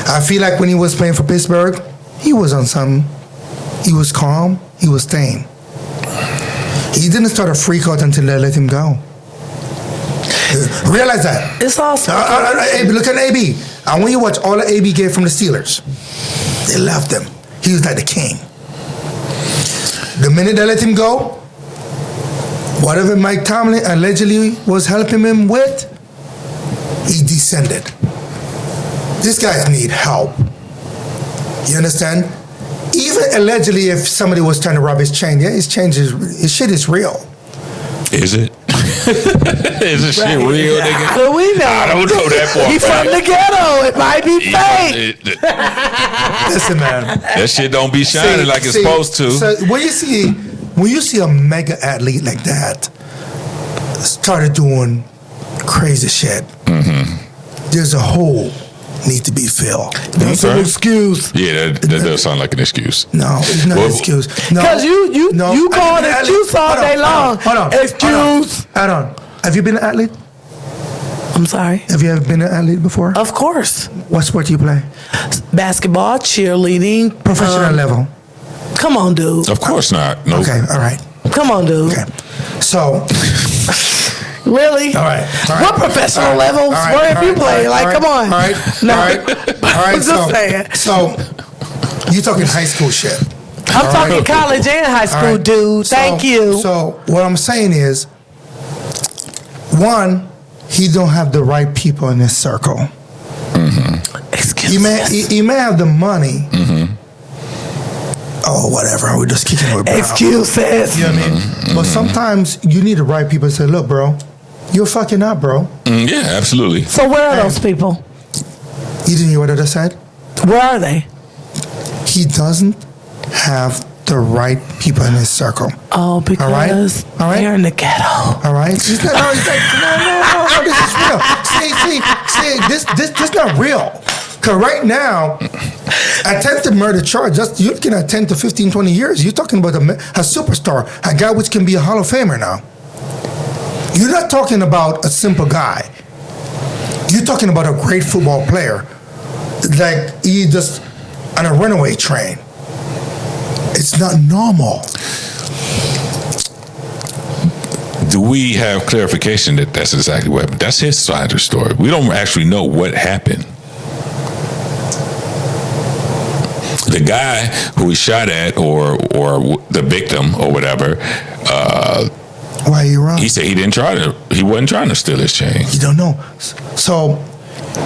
I feel like when he was playing for Pittsburgh, he was on something. He was calm. He was staying. He didn't start a freak out until they let him go. Realize that. It's awesome. Look at AB. And when you watch all that AB gave from the Steelers, they left him. He was like the king. The minute they let him go, whatever Mike Tomlin allegedly was helping him with, he descended. These guys need help. You understand? Even allegedly, if somebody was trying to rob his chain, yeah, his shit is real. Is it? Is this shit real, nigga? How do we know? I don't know that part. He's from the ghetto. It might be fake. Listen, man. That shit don't be shining like it's supposed to. So when you see a mega athlete like that started doing crazy shit, there's a hole need to be filled. That's an excuse. Yeah, that does sound like an excuse. No, it's not an excuse. No, because you call an excuse all day long. Hold on. Excuse. Hold on. Have you been an athlete? I'm sorry. Have you ever been an athlete before? Of course. What sport do you play? Basketball, cheerleading. Professional level. Come on, dude. Of course not. Nope. Okay, all right. Come on, dude. Okay. So... Really? All right. What professional level sport have you played? Come on. All right. No. All right. I'm just saying. So, you talking high school shit. I'm talking college and high school, dude. Thank you. So, what I'm saying is, one, he don't have the right people in his circle. Excuse me. He may have the money. Oh, whatever. We're just kicking with Brown. Excuses. You know what I mean? But sometimes you need the right people to say, look, bro, you're fucking up, bro. Yeah, absolutely. So where are those people? You didn't hear what I just said? Where are they? He doesn't have the right people in his circle. Oh, because All right? they're in the ghetto. All right? He's like, no, this is real. See, this not real. Because right now, attempted murder charge, you're looking at 10 to 15, 20 years. You're talking about a superstar, a guy which can be a Hall of Famer now. You're not talking about a simple guy. You're talking about a great football player. Like, he just on a runaway train. It's not normal. Do we have clarification that that's exactly what happened? That's his side of the story. We don't actually know what happened. The guy who he shot at, or the victim, or whatever, why you wrong? he said he wasn't trying to steal his chain. You don't know. So,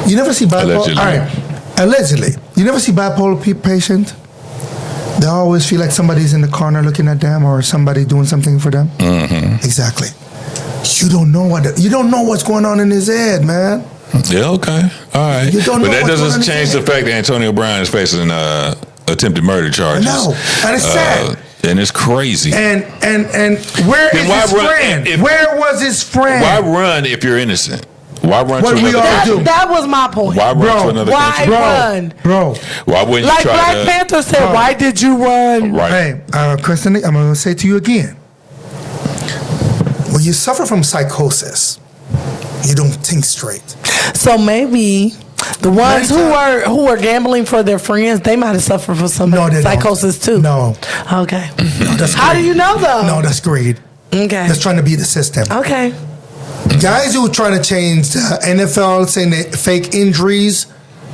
you never see bipolar. Allegedly. All right. Allegedly. You never see bipolar patient. They always feel like somebody's in the corner looking at them, or somebody doing something for them. Exactly. You don't know what's going on in his head, man. Yeah, okay. All right. But that doesn't change the fact that Antonio Brown is facing attempted murder charges. No, and it's sad. And it's crazy. And where is his friend? Where was his friend? Why run if you're innocent? Why run What to we another all country? do. That was my point. Why run to another country? Run? Bro. Why wouldn't Like you try Black Panther said, why did you run? Right. Hey, Kristen, I'm going to say to you again. When you suffer from psychosis, you don't think straight. So maybe the ones who are gambling for their friends, they might have suffered from some psychosis too. No. Okay. No, that's How greed. do you know though? No, that's greed. Okay. That's trying to beat the system. Okay. Guys who are trying to change the NFL, saying that fake injuries,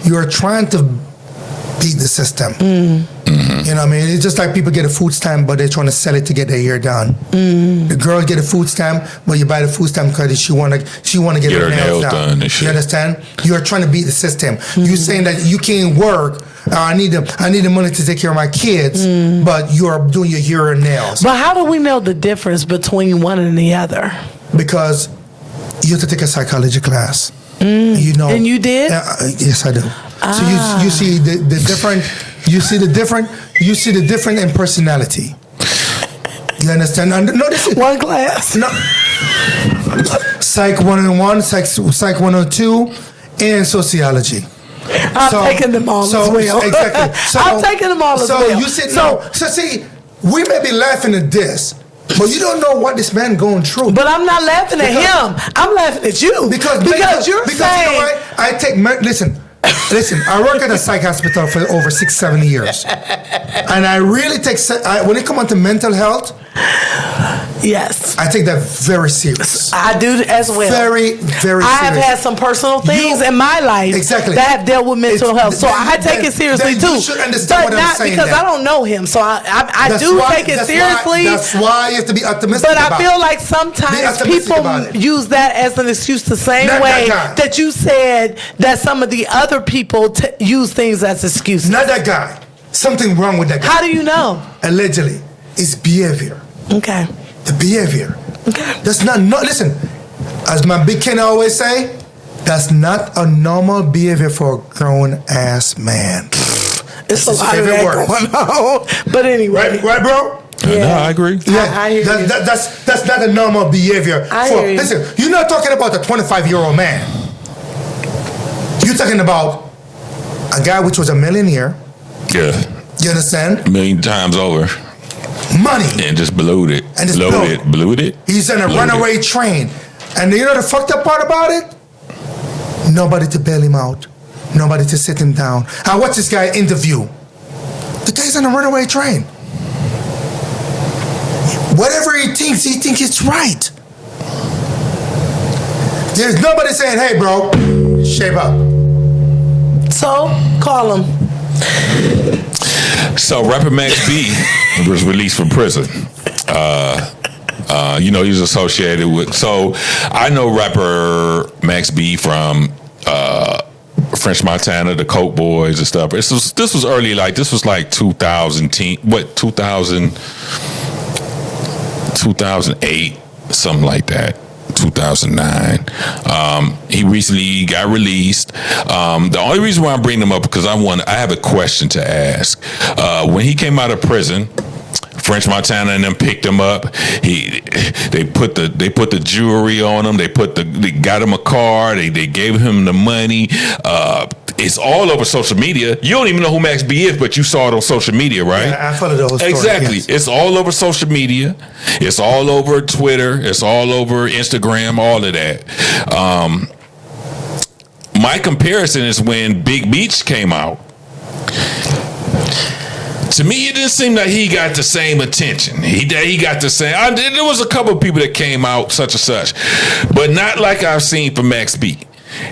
you're trying to beat the system. You know what I mean? It's just like people get a food stamp, but they're trying to sell it to get their hair done. The girl get a food stamp, but you buy the food stamp because she want to get her nails done. And shit. You understand? You're trying to beat the system. You're saying that you can't work. I need the money to take care of my kids, but you're doing your hair and nails. But how do we know the difference between one and the other? Because you have to take a psychology class. You know. And you did? Yes, I do. So you see the different. You see the different in personality. You understand? No, this is one class. No. Psych 101, Psych 102, and sociology. I'm taking them all as well. Exactly. I'm taking them all as well. So you said no. So see, we may be laughing at this, But you don't know what this man going through. But I'm not laughing at him. I'm laughing at you. Because you're saying. You know what? I take, listen, I work at a psych hospital for over 6-7 years. And I really take, when it comes to mental health, yes, I take that very serious. I do as well. Very, very serious. I have had some personal things in my life that have dealt with mental health, so I take it seriously too. You should understand but what I'm saying. Because I don't know him, so I do take it seriously. That's why you have to be optimistic. But I feel like sometimes people use that as an excuse the same way that you said that some of the other people use things as excuses. Not that guy. Something wrong with that guy. How do you know? Allegedly, it's behavior. Okay. The behavior. Okay. That's not listen, as my big Ken always say, that's not a normal behavior for a grown ass man. It's a lot of that going on. But anyway. Right, bro? Yeah. No, I agree. Yeah, I hear you. That's not a normal behavior. Listen, you're not talking about a 25-year-old man. You're talking about a guy which was a millionaire. Yeah. You understand? 1,000,000 times over. Money. And just blew it. Blew it. He's in a runaway train. And you know the fucked up part about it? Nobody to bail him out. Nobody to sit him down. I watched this guy interview. The guy's on a runaway train. Whatever he thinks it's right. There's nobody saying, hey, bro, shape up. So, call him. So, rapper Max B was released from prison. He was associated with. So, I know rapper Max B from French Montana, the Coke Boys and stuff. This was early, this was like 2008, something like that. 2009. He recently got released. The only reason why I'm bringing him up because I have a question to ask. When he came out of prison, French Montana and them picked him up. They put the jewelry on him. They got him a car. They gave him the money. It's all over social media. You don't even know who Max B is, but you saw it on social media, right? Yeah, I followed those stories. Exactly. Yes. It's all over social media. It's all over Twitter. It's all over Instagram, all of that. My comparison is when Big Meech came out. To me, it didn't seem like he got the same attention. He got the same. There was a couple of people that came out such and such, but not like I've seen from Max B.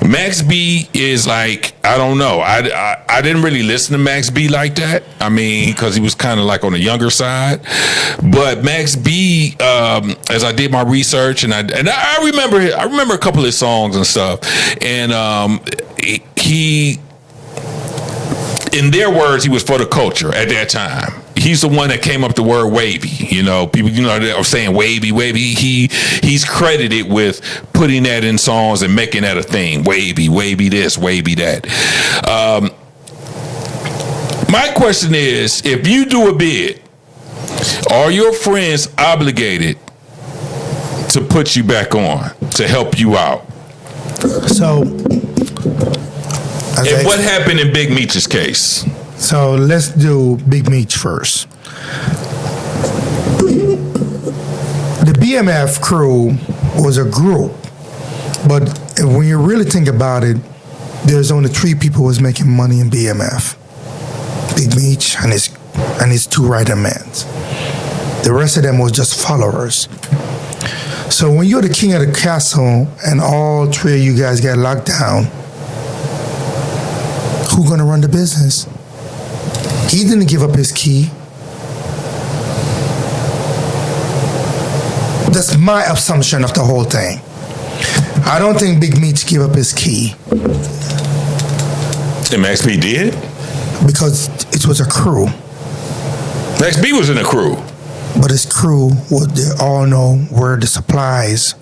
Max B is like, I don't know. I didn't really listen to Max B like that. I mean, because he was kind of like on the younger side. But Max B, as I did my research, and I remember a couple of his songs and stuff, and he. In their words, he was for the culture at that time. He's the one that came up with the word wavy. People, that are saying wavy. He's credited with putting that in songs and making that a thing. Wavy this, wavy that. My question is, if you do a bid, are your friends obligated to put you back on, to help you out? So... And what happened in Big Meech's case? So let's do Big Meech first. The BMF crew was a group, but when you really think about it, there's only 3 people who was making money in BMF: Big Meech and his 2 right-hand men. The rest of them was just followers. So when you're the king of the castle and all 3 of you guys get locked down, who's gonna run the business? He didn't give up his key. That's my assumption of the whole thing. I don't think Big Meech gave up his key. And Max B did? Because it was a crew. Max B was in a crew. But his crew, they all know where the supplies,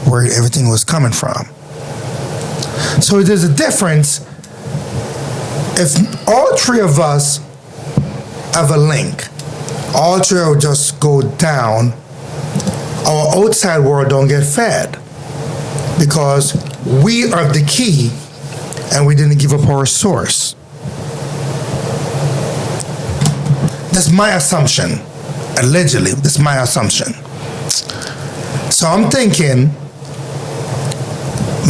where everything was coming from. So there's a difference. If all 3 of us have a link, all 3 will just go down, our outside world don't get fed because we are the key and we didn't give up our source. That's my assumption. Allegedly, that's my assumption. So I'm thinking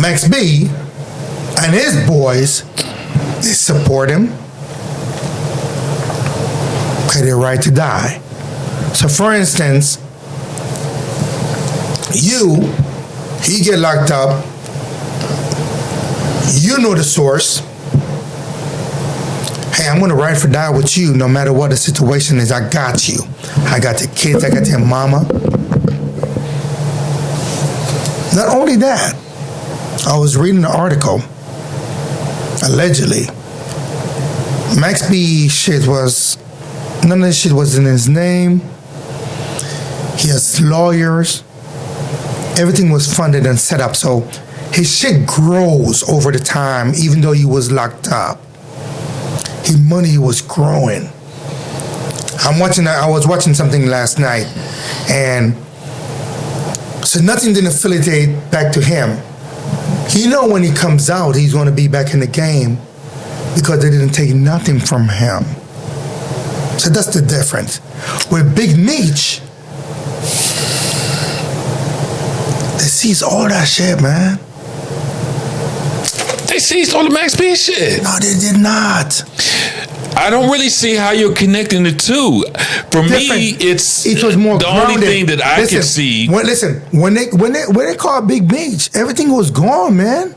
Max B and his boys, they support him. Okay, they're right to die. So for instance, he get locked up. You know the source. Hey, I'm gonna ride for die with you no matter what the situation is. I got you. I got the kids, I got your mama. Not only that, I was reading an article, allegedly, Max B shit was, none of this shit was in his name. He has lawyers. Everything was funded and set up. So his shit grows over the time, even though he was locked up. His money was growing. I was watching something last night, and so nothing didn't affiliate back to him. He know when he comes out, he's going to be back in the game because they didn't take nothing from him. So that's the difference. With Big Meech, they seized all that shit, man. They seized all the Max B shit. No, they did not. I don't really see how you're connecting the two. For me, it was more the grounded. Only thing that I can see. When they called Big Meech, everything was gone, man.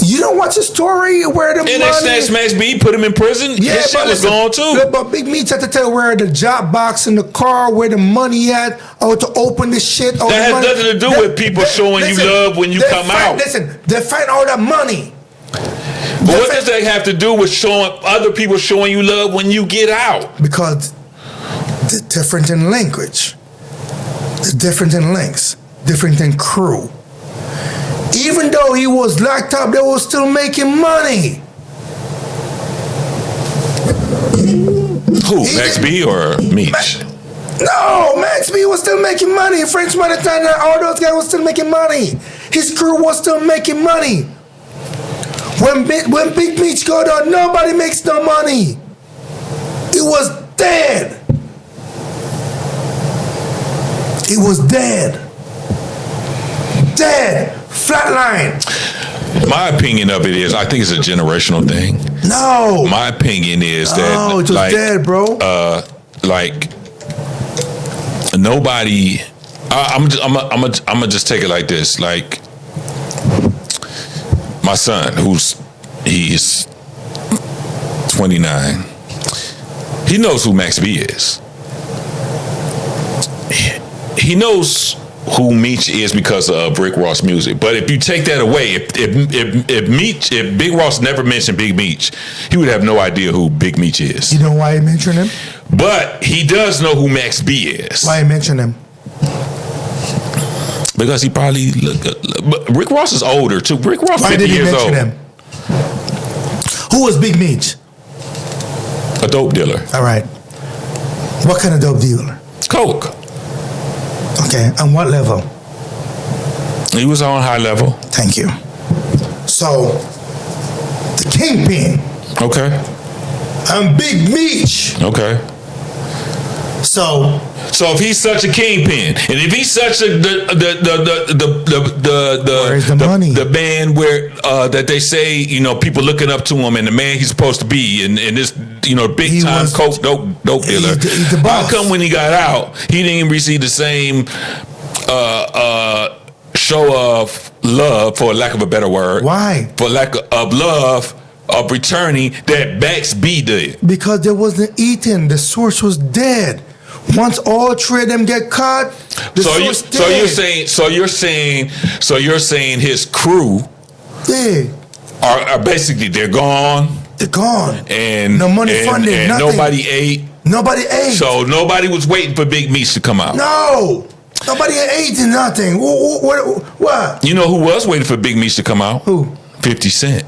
You don't watch the story where the and they snatched Max B, put him in prison. Yeah, his shit was gone too. But Big Meech had to tell where the job box in the car, where the money at, or to open the shit. That has nothing to do with people showing you love when you come out. Listen, they find all that money. But what does that have to do with showing other people showing you love when you get out? Because the different in language, the different in links, different in crew. Even though he was locked up, they were still making money. Who, Max B or Meech? No, Max B was still making money. French Montana, all those guys were still making money. His crew was still making money. When Big Meech go down, nobody makes no money. It was dead. It was dead. Dead. Flatline. My opinion of it is, I think it's a generational thing. No. My opinion is that, it was dead, bro. Like nobody. I'm gonna just take it like this. Like my son, he's 29. He knows who Max B is. He knows who Meech is because of Rick Ross music. But if you take that away, if Big Ross never mentioned Big Meech, he would have no idea who Big Meech is. You know why he mentioned him? But he does know who Max B is. Why he mentioned him? Because he probably but Rick Ross is older too. Rick Ross 50 years old. Why did he mention him? Who was Big Meech? A dope dealer. All right. What kind of dope dealer? Coke. Okay, on what level? He was on high level. Thank you. So, the kingpin. Okay. I'm Big Meech. Okay. So if he's such a kingpin, and if he's such a where's the money? The man where that they say people looking up to him, and the man he's supposed to be, and this big time coke dope dealer. He's the boss. How come when he got out, he didn't even receive the same show of love, for lack of a better word? Why? For lack of love of returning that Max B did. Because there wasn't eating. The source was dead. Once all three of them get caught, So you're saying his crew are basically they're gone. They're gone. And no money funded. And nothing. Nobody ate. Nobody ate. So nobody was waiting for Big Meech to come out. No. Nobody ate nothing. What? You know who was waiting for Big Meech to come out? Who? 50 Cent.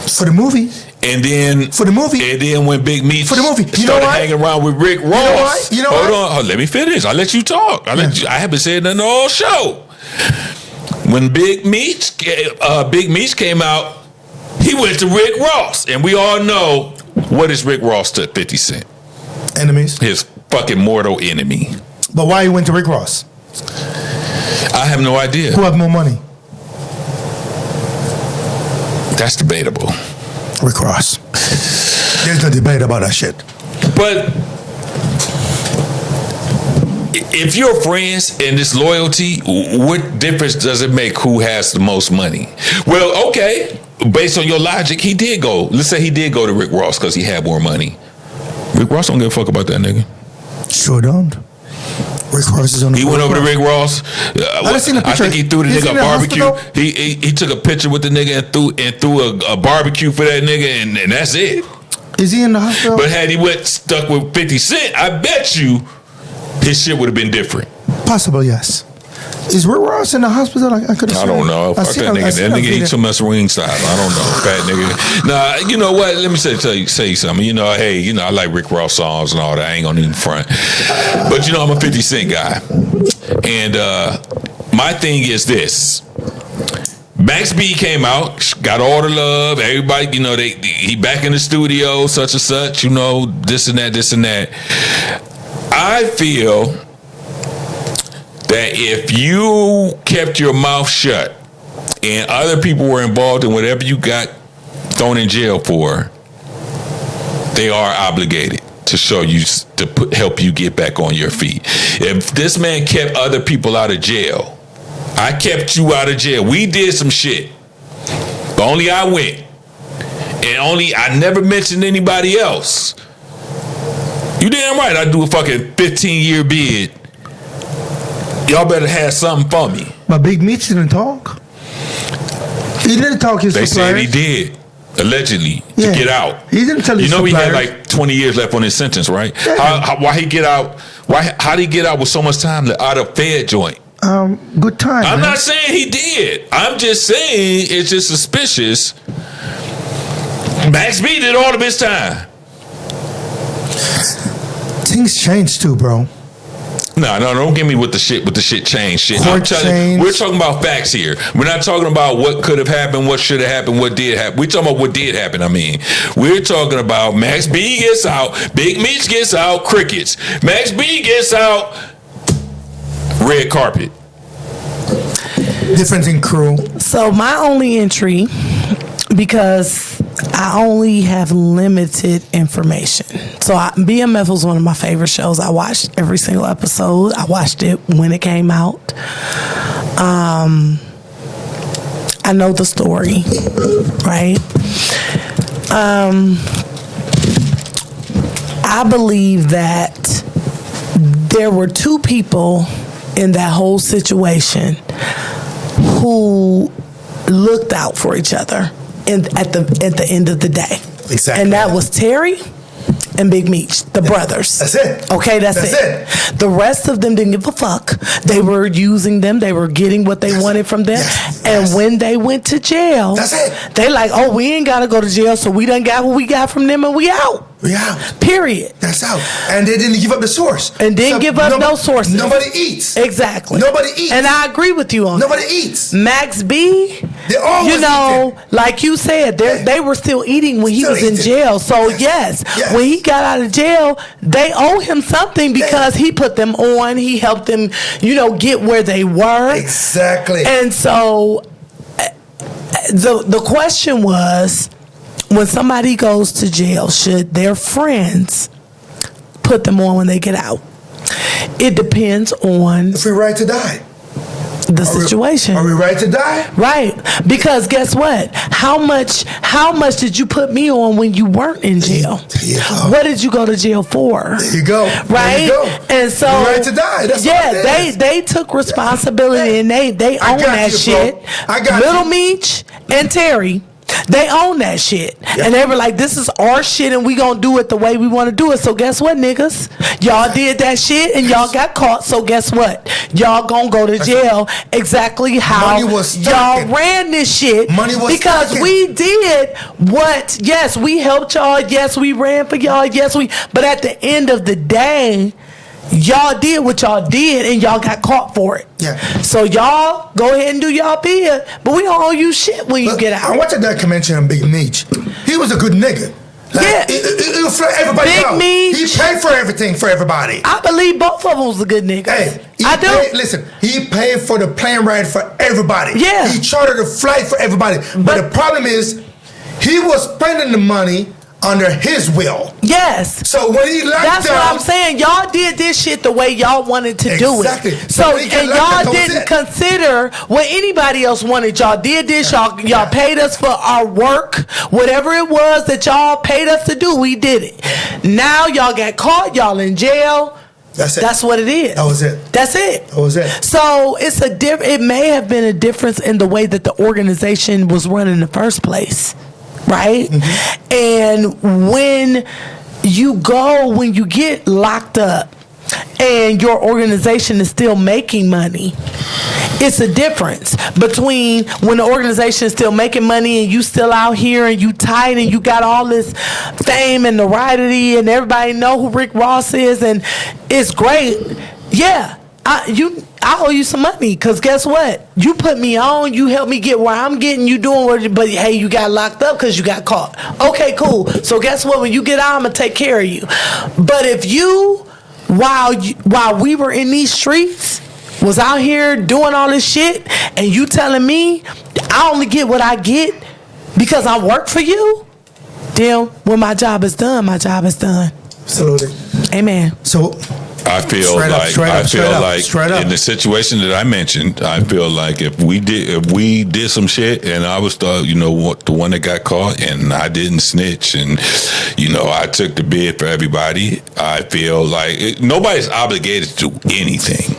For the movie. And then for the movie, and then when Big Meech for the movie, started hanging around with Rick Ross, you know hold on, let me finish. I'll let you talk. I haven't said nothing all show. When Big Meech came out, he went to Rick Ross, and we all know what is Rick Ross to 50 Cent. Enemies. His fucking mortal enemy. But why you went to Rick Ross? I have no idea. Who have more money? That's debatable. Rick Ross. There's no debate about that shit. But if you're friends and this loyalty, what difference does it make who has the most money? Well, okay, based on your logic, he did go. Let's say he did go to Rick Ross because he had more money. Rick Ross don't give a fuck about that nigga. Sure don't. Rick Ross is on the He went over to Rick Ross. I think he threw the nigga a barbecue. He took a picture with the nigga and threw a barbecue for that nigga, and that's it. Is he in the hospital? But had he stuck with 50 Cent, I bet you his shit would have been different. Possible, yes. Is Rick Ross in the hospital? I don't know. Fuck that nigga. That nigga eats too much wing style. I don't know. Fat nigga. Nah, you know what? Let me say you something. You know, hey, you know, I like Rick Ross songs and all that. I ain't gonna even front. But you know, I'm a 50 Cent guy. And my thing is this. Max B came out, got all the love. Everybody, you know, he back in the studio, such and such, you know, this and that. I feel that if you kept your mouth shut and other people were involved in whatever you got thrown in jail for, they are obligated to show you, to help you get back on your feet. If this man kept other people out of jail, I kept you out of jail. We did some shit. But only I went. And I never mentioned anybody else. You damn right I do a fucking 15-year bid. Y'all better have something for me. But Big Meech didn't talk. He didn't talk his They suppliers. said he did. Allegedly. To get out. He didn't tell his suppliers. You know he had like 20 years left on his sentence, right? Yeah. Why he get out? How did he get out with so much time out of Fed joint? Good time. I'm not saying he did. I'm just saying it's just suspicious. Max B did all of his time. Things change too, bro. No, don't give me with the shit change shit. We're talking about facts here. We're not talking about what could have happened, what should have happened, what did happen. We're talking about what did happen. I mean, we're talking about Max B gets out, Big Meech gets out, crickets. Max B gets out, red carpet. Difference in crew. So my only entry, because I only have limited information. So BMF was one of my favorite shows. I watched every single episode. I watched it when it came out. I know the story, right? I believe that there were two people in that whole situation who looked out for each other at the end of the day. Exactly. And that was Terry and Big Meech, the brothers. That's it. Okay, that's it. The rest of them didn't give a fuck. They were using them. They were getting what they wanted from them. And when they went to jail, that's it. They like, oh, we ain't got to go to jail, so we done got what we got from them and we out. We out. Period. That's out. And they didn't give up the source. And didn't give up no sources. Nobody eats. Exactly. Nobody eats. And I agree with you on nobody that. Nobody eats. Max B, they always like you said, they were still eating when he was in jail. So yes, when he got out of jail, they owe him something because he put them on. He helped them, get where they were. Exactly. And so the question was, when somebody goes to jail, should their friends put them on when they get out? It depends on if we're right to die. The situation. Are we right to die? Right. Because guess what? How much did you put me on when you weren't in jail? What did you go to jail for? There you go. Right? There you go. And so we're right to die. That's they took responsibility and they own that shit. Little Meech and Terry, they own that shit. And they were like, this is our shit and we gonna do it the way we want to do it. So guess what, niggas? Y'all did that shit and y'all got caught. So guess what? Y'all gonna go to jail exactly how y'all ran this shit. Because we did what, yes, we helped y'all. Yes, we ran for y'all. Yes, but at the end of the day, y'all did what y'all did and y'all got caught for it. Yeah. So y'all go ahead and do y'all bid, but we don't owe you shit when you get out. I watched a documentary on Big Meech. He was a good nigga. Yeah. He'll flirt everybody Big out. Meech. He paid for everything for everybody. I believe both of them was a good nigga. Hey, I do. Listen, he paid for the plane ride for everybody. Yeah. He chartered a flight for everybody. But the problem is, he was spending the money under his will. Yes. So when he locked That's down, what I'm saying. Y'all did this shit the way y'all wanted to do it. Exactly. So when he got and locked y'all down, that was didn't it. consider what anybody else wanted. Y'all did this. Y'all paid us for our work. Whatever it was that y'all paid us to do, we did it. Now y'all got caught. Y'all in jail. That's it. That's what it is. That was it. That's it. That was it. So it's it may have been a difference in the way that the organization was run in the first place, right? Mm-hmm. And when you get locked up and your organization is still making money, it's a difference between when the organization is still making money and you still out here and you tight and you got all this fame and notoriety and everybody know who Rick Ross is and it's great. Yeah, I owe you some money because guess what? You put me on, you helped me get where I'm getting, you doing what, but hey, you got locked up because you got caught. Okay, cool. So guess what? When you get out, I'm going to take care of you. But if you, while we were in these streets, was out here doing all this shit and you telling me I only get what I get because I work for you, then when my job is done, my job is done. Absolutely. Amen. So I feel like in the situation that I mentioned, I feel like if we did some shit and I was the one that got caught and I didn't snitch and I took the bid for everybody, I feel like nobody's obligated to do anything.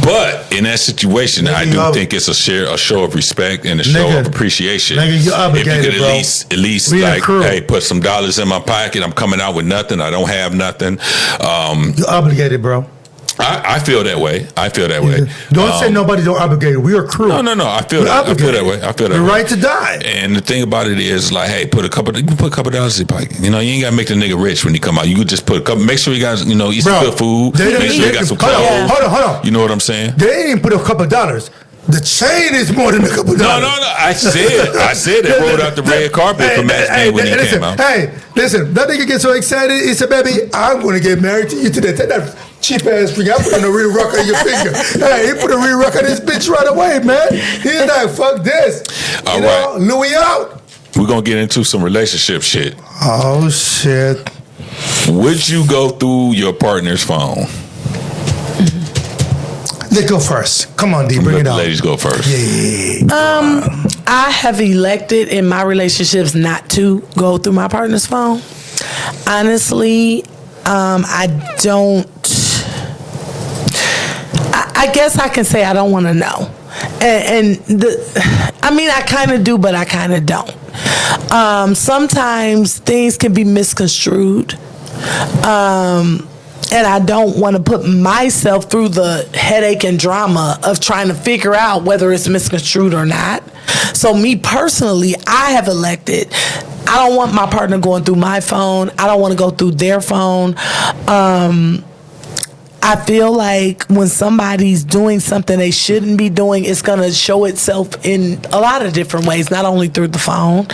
But in that situation, I do think it's a show of respect and a show of appreciation. Nigga, you obligated, if you could at least like, hey, put some dollars in my pocket. I'm coming out with nothing. I don't have nothing. You're obligated, bro. I feel that way. Don't say nobody don't obligate. We are crew. No. I feel that way. You're right to die. And the thing about it is, like, hey, you can put a couple dollars in your pocket. You ain't gotta make the nigga rich when he come out. You could just put a couple. Make sure you guys, eat some good food. Make sure you got some clothes. Hold on. You know what I'm saying? They didn't even put a couple dollars. The chain is more than a couple dollars. No. I said they rolled out the red carpet for Max Payne when he came out. Hey, listen, that nigga gets so excited. He said, "Baby, I'm going to get married to you today." Take that cheap ass ring. I'm putting a real rock on your finger. Hey, he put a real rock on this bitch right away, man. He's like, "Fuck this." All right, Louis out. We're gonna get into some relationship shit. Oh shit. Would you go through your partner's phone? They go first. Come on, D, bring it on. Ladies go first. Yeah. I have elected in my relationships not to go through my partner's phone. Honestly, I don't. I guess I can say I don't want to know. I kind of do, but I kind of don't. Sometimes things can be misconstrued. And I don't want to put myself through the headache and drama of trying to figure out whether it's misconstrued or not. So me personally, I have elected, I don't want my partner going through my phone. I don't want to go through their phone. I feel like when somebody's doing something they shouldn't be doing, it's going to show itself in a lot of different ways, not only through the phone.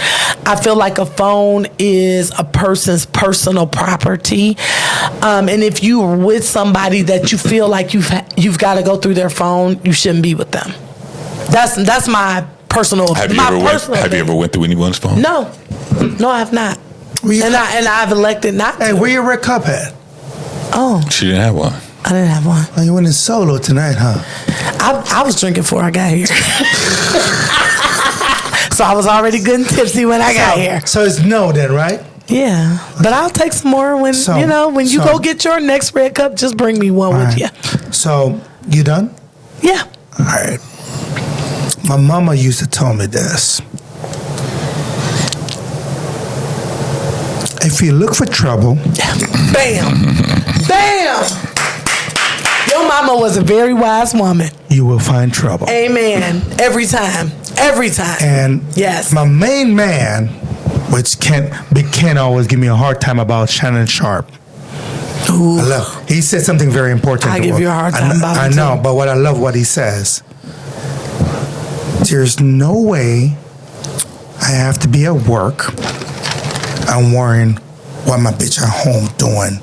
I feel like a phone is a person's personal property. And if you're with somebody that you feel like you've got to go through their phone, you shouldn't be with them. That's my personal opinion. Have you ever went through anyone's phone? No, I have not. And I've elected not to. Hey, where your red cup at? Oh. She didn't have one. I didn't have one. Oh, you went in solo tonight, huh? I was drinking before I got here. So I was already good and tipsy when I got here. So it's no then, right? Yeah. But I'll take some more when you go get your next red cup, just bring me one with you. So, you done? Yeah. All right. My mama used to tell me this. If you look for trouble... Bam! Your mama was a very wise woman. You will find trouble. Amen. Every time. And yes, my main man, which Ken always give me a hard time about, Shannon Sharp. Ooh. He said something very important. I give you a hard time about it. I know, but I love what he says. There's no way I have to be at work. I'm worrying what my bitch at home doing,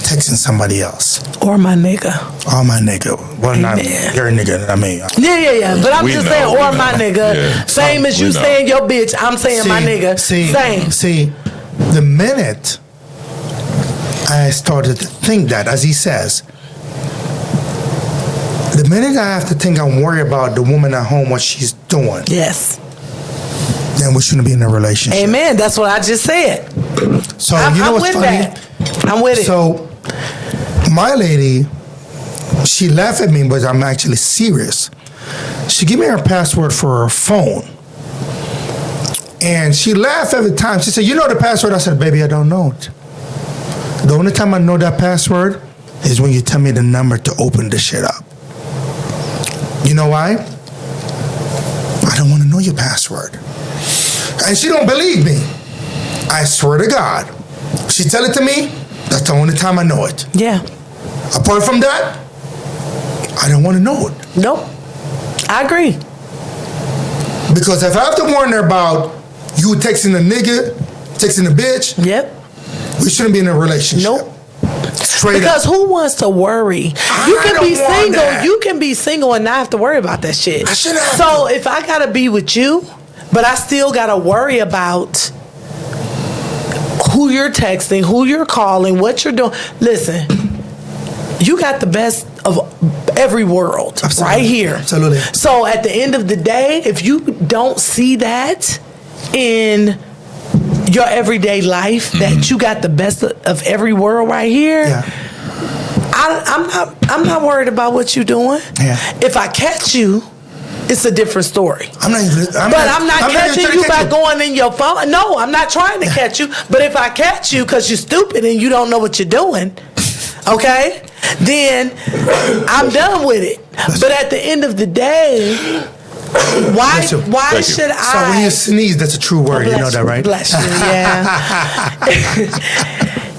texting somebody else. Or my nigga. Or my nigga. Well, not your nigga, I mean. Yeah. But I'm just saying, or my nigga. Yeah. Same as you saying your bitch, I'm saying my nigga. Same. See, the minute I started to think that, as he says, the minute I have to think I'm worried about the woman at home, what she's doing. Yes. Then we shouldn't be in a relationship. Amen. That's what I just said. So, you know what's funny? I'm with it. So, my lady, she laughed at me, but I'm actually serious. She gave me her password for her phone. And she laughed every time. She said, you know the password? I said, baby, I don't know it. The only time I know that password is when you tell me the number to open the shit up. You know why? I don't want to know your password. And she don't believe me. I swear to God. She tell it to me, that's the only time I know it. Yeah. Apart from that, I don't want to know it. Nope. I agree. Because if I have to warn her about you texting a nigga, texting a bitch, yep, we shouldn't be in a relationship. Nope. Straight because up. Who wants to worry? You can be single. That. You can be single and not have to worry about that shit. I shouldn't have so if I gotta be with you, but I still gotta worry about who you're texting, who you're calling, what you're doing. Listen, you got the best of every world. Absolutely. Right here. Absolutely. So at the end of the day, if you don't see that in your everyday life, that you got the best of every world right here, I'm not worried about what you're doing. Yeah. If I catch you, it's a different story. I'm not catching you by going in your phone. No, I'm not trying to catch you. But if I catch you because you're stupid and you don't know what you're doing, okay, then I'm done with it. But at the end of the day, why should I? So when you sneeze, that's a true word. You know that, right? Bless you, yeah.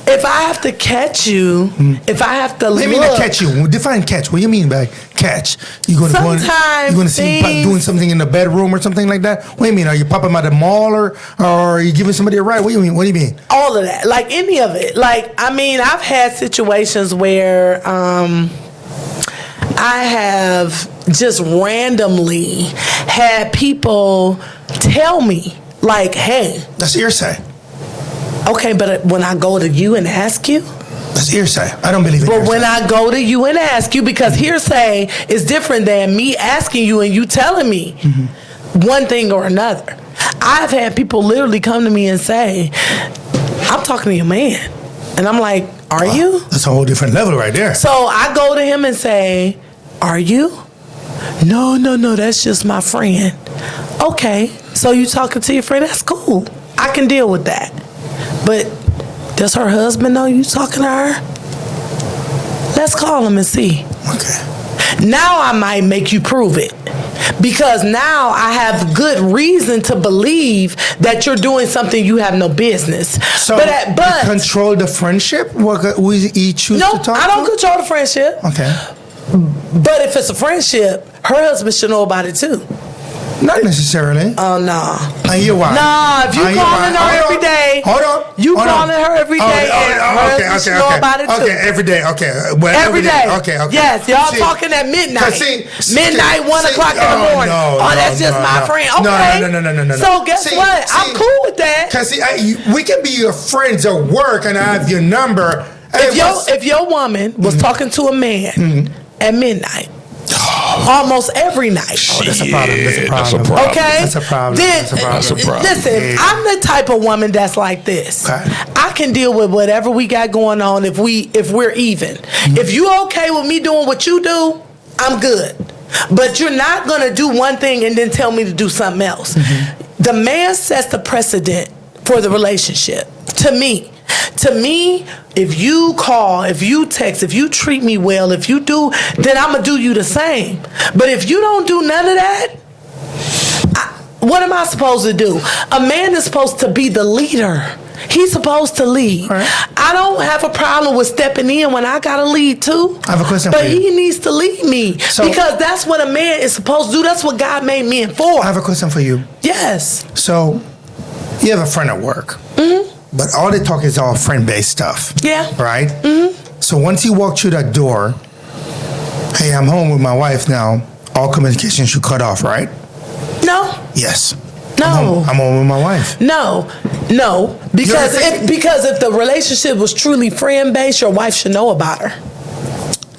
If I have to catch you, if I have to look. What do you mean to catch you? Define catch. What do you mean by catch? You going to see me doing something in the bedroom or something like that? What do you mean? Are you popping at the mall or are you giving somebody a ride? What do you mean? What do you mean? All of that. Like any of it. Like, I mean, I've had situations where I have just randomly had people tell me, like, hey. That's hearsay. Okay, but when I go to you and ask you? That's hearsay. I don't believe in hearsay. But when I go to you and ask you, because hearsay is different than me asking you and you telling me one thing or another. I've had people literally come to me and say, I'm talking to your man. And I'm like, are you? That's a whole different level right there. So I go to him and say, are you? No, that's just my friend. Okay, so you talking to your friend? That's cool. I can deal with that. But does her husband know you talking to her? Let's call him and see. Okay. Now I might make you prove it. Because now I have good reason to believe that you're doing something you have no business. So but control the friendship? Who you choose to talk to? No, I don't control the friendship. Okay. But if it's a friendship, her husband should know about it too. Not necessarily. Oh, no. And you why? Nah, if you calling her every day. Hold on. You calling her every day. Her husband should know about it too. Okay, every day. Okay. Well, every day. Okay. Yes, y'all talking at midnight. Midnight, 1 o'clock in the morning. That's just my friend. Okay. No. So guess what? I'm cool with that. Because we can be your friends at work and I have your number. If your woman was talking to a man at midnight, almost every night. That's a problem. Okay? That's a problem. Listen, I'm the type of woman that's like this. Okay. I can deal with whatever we got going on if we're even. If you okay with me doing what you do, I'm good. But you're not going to do one thing and then tell me to do something else. The man sets the precedent for the relationship. To me, if you call, if you text, if you treat me well, if you do, then I'm going to do you the same. But if you don't do none of that, what am I supposed to do? A man is supposed to be the leader. He's supposed to lead. Right. I don't have a problem with stepping in when I got to lead too. I have a question for you. But he needs to lead me because that's what a man is supposed to do. That's what God made men for. I have a question for you. Yes. So You have a friend at work. Mm-hmm. But all they talk is all friend-based stuff. Yeah. Right? Mm-hmm. So once you walk through that door, hey, I'm home with my wife now, all communication should cut off, right? No. Yes. No. I'm home with my wife. No. Because if the relationship was truly friend-based, your wife should know about her.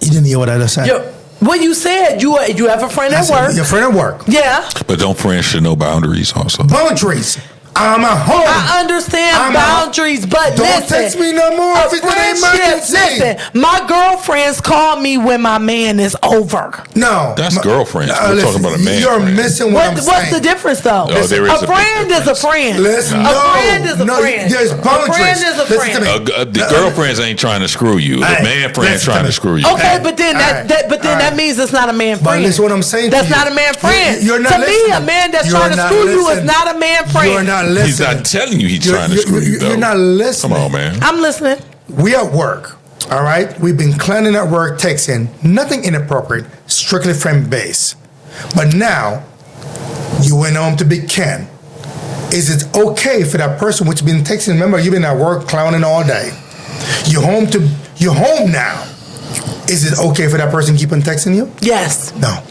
You didn't hear what I just said? Well, you said you have a friend at work. Your friend at work. Yeah. But don't friends should know boundaries also? Boundaries. I'm at home. I understand boundaries, but don't text me no more if it's an emergency. Listen, my girlfriends call me when my man is over. No. That's girlfriends. We're talking about a man. You're missing what I'm saying. What's the difference, though? Oh, there is a friend is a friend. Listen, a friend is a friend. There's boundaries. A friend is a friend. The girlfriends ain't trying to screw you. The man friend's trying to screw you. Okay, but then that means it's not a man friend. But listen what I'm saying. That's not a man friend. You're not to me, a man that's trying to screw you is not a man friend. You're not listening. He's not telling you he's trying to screw you, though. You're not listening. Come on, man. I'm listening. We at work, all right? We've been clowning at work, texting. Nothing inappropriate, strictly friend-based. But now, you went home to Big Ken. Is it okay for that person which been texting? Remember, you've been at work clowning all day. You're home now. Is it okay for that person keep on texting you? Yes. No.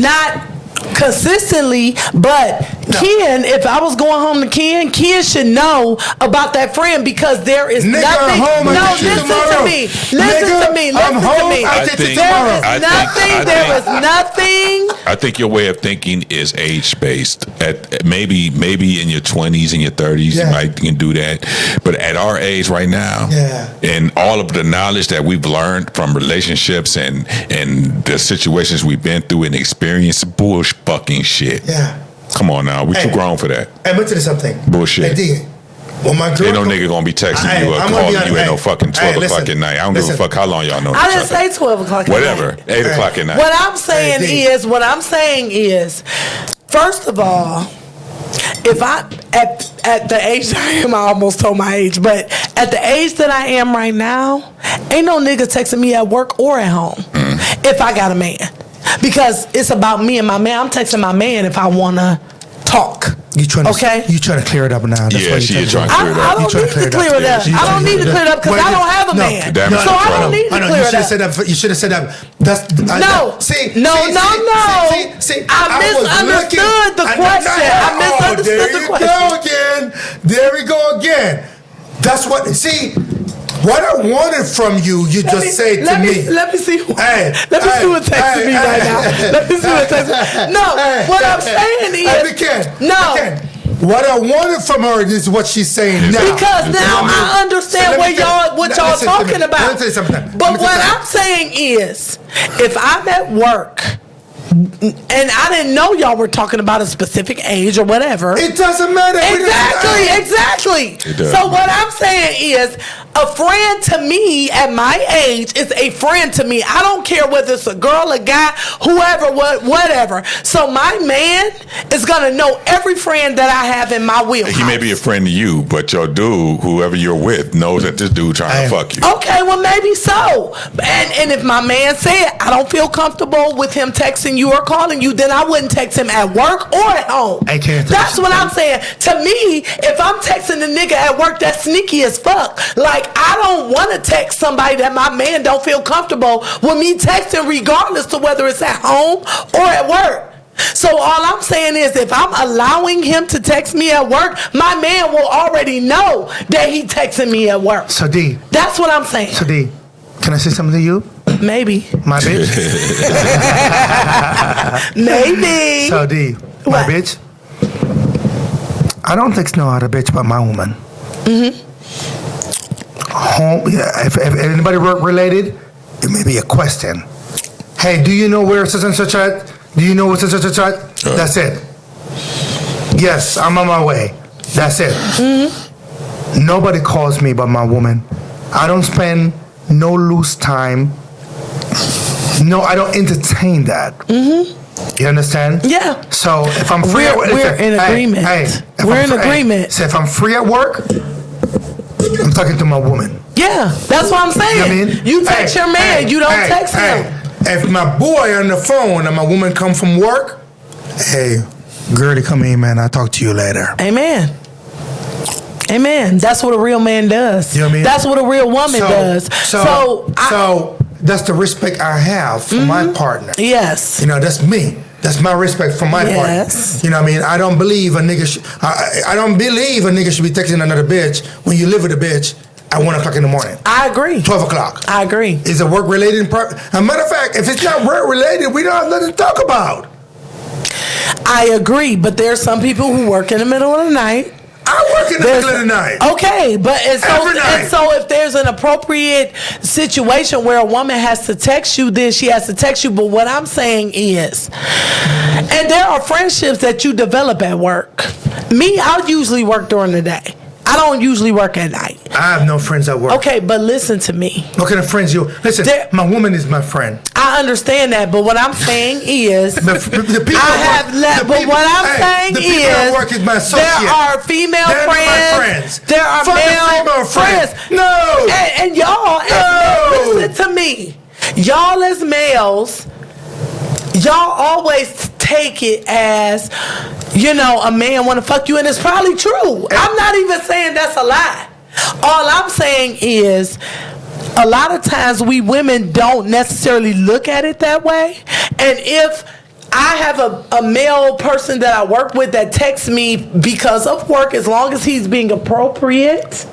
Not consistently, but Ken, if I was going home to Ken should know about that friend because there is nothing. Listen to me. There is nothing. I think your way of thinking is age-based. At maybe in your 20s and your 30s, you can do that. But at our age right now, and all of the knowledge that we've learned from relationships and the situations we've been through and experienced, bullshit fucking shit. Yeah. Come on now, we too grown for that. Hey, let me tell you something. Bullshit. Hey, well, my girl, ain't no nigga gonna be texting you or calling you at no fucking 12 o'clock at night. I don't give a fuck how long y'all know. I didn't say 12 o'clock at night. Whatever, 8 o'clock at night. What I'm saying is, first of all, if I at the age that I am, I almost told my age, but at the age that I am right now, ain't no nigga texting me at work or at home if I got a man. Because it's about me and my man. I'm texting my man if I want to talk. You trying to clear it up now. That's yeah, she is trying to clear it up. I don't need to clear it up. I don't need to clear it up because I don't have a man. So I don't need to clear it up. You should have said that. No. I misunderstood the question. I misunderstood the question. There we go again. That's what, see, what I wanted from you, you just say to me. Let me see who texted me right now. Let me see who texted me. No, what I'm saying is... What I wanted from her is what she's saying now. Because now I understand what y'all talking about. Let me tell you something. But what I'm saying is, if I'm at work... And I didn't know y'all were talking about a specific age or whatever. It doesn't matter. Exactly. So what I'm saying is, a friend to me at my age is a friend to me. I don't care whether it's a girl, a guy, whoever, whatever. So my man is gonna know every friend that I have in my wheelhouse. He may be a friend to you, but your dude, whoever you're with, knows that this dude trying to fuck you. Okay, well maybe so. And if my man said I don't feel comfortable with him texting you or calling you, then I wouldn't text him at work or at home. That's what I'm saying. To me, if I'm texting a nigga at work, that's sneaky as fuck. Like, I don't want to text somebody that my man don't feel comfortable with me texting, regardless to whether it's at home or at work. So all I'm saying is, if I'm allowing him to text me at work, my man will already know that he texting me at work. So D, that's what I'm saying. So D, can I say something to you? Maybe. My bitch? Maybe. So D, my bitch, I don't text no other bitch but my woman. Home, if anybody work related, it may be a question. Hey, do you know where such and such at? Do you know what's such and such at? That's it. Yes, I'm on my way. That's it. Nobody calls me but my woman. I don't spend no loose time. No, I don't entertain that. You understand? Yeah. So if I'm free, we're in agreement. We're in agreement. So if I'm free at work, I'm talking to my woman. Yeah, that's what I'm saying. You know what I mean? You text your man, you don't text him. If my boy on the phone and my woman come from work, hey, girlie, come in, man. I'll talk to you later. Amen. Amen. That's what a real man does. You know what I mean? That's what a real woman does. So that's the respect I have for my partner. Yes. You know, that's me. That's my respect for my partner. You know what I mean? I don't believe a nigga should be texting another bitch when you live with a bitch at 1 o'clock in the morning. I agree. 12 o'clock. I agree. Is it work related? As a matter of fact, if it's not work related, we don't have nothing to talk about. I agree, but there's some people who work in the middle of the night. I work in the middle of the night. Okay, but so if there's an appropriate situation where a woman has to text you, then she has to text you. But what I'm saying is, and there are friendships that you develop at work. Me, I'll usually work during the day. I don't usually work at night. I have no friends at work. Okay, but listen to me. What kind of friends you? Listen, my woman is my friend. I understand that, but what I'm saying is, the people what I'm saying is, at work is my associate. There are female friends. There are male friends. No, and y'all, listen to me. Y'all as males, y'all always take it as, you know, a man want to fuck you, and it's probably true. I'm not even saying that's a lie. All I'm saying is, a lot of times we women don't necessarily look at it that way. And if I have a male person that I work with that texts me because of work, as long as he's being appropriate,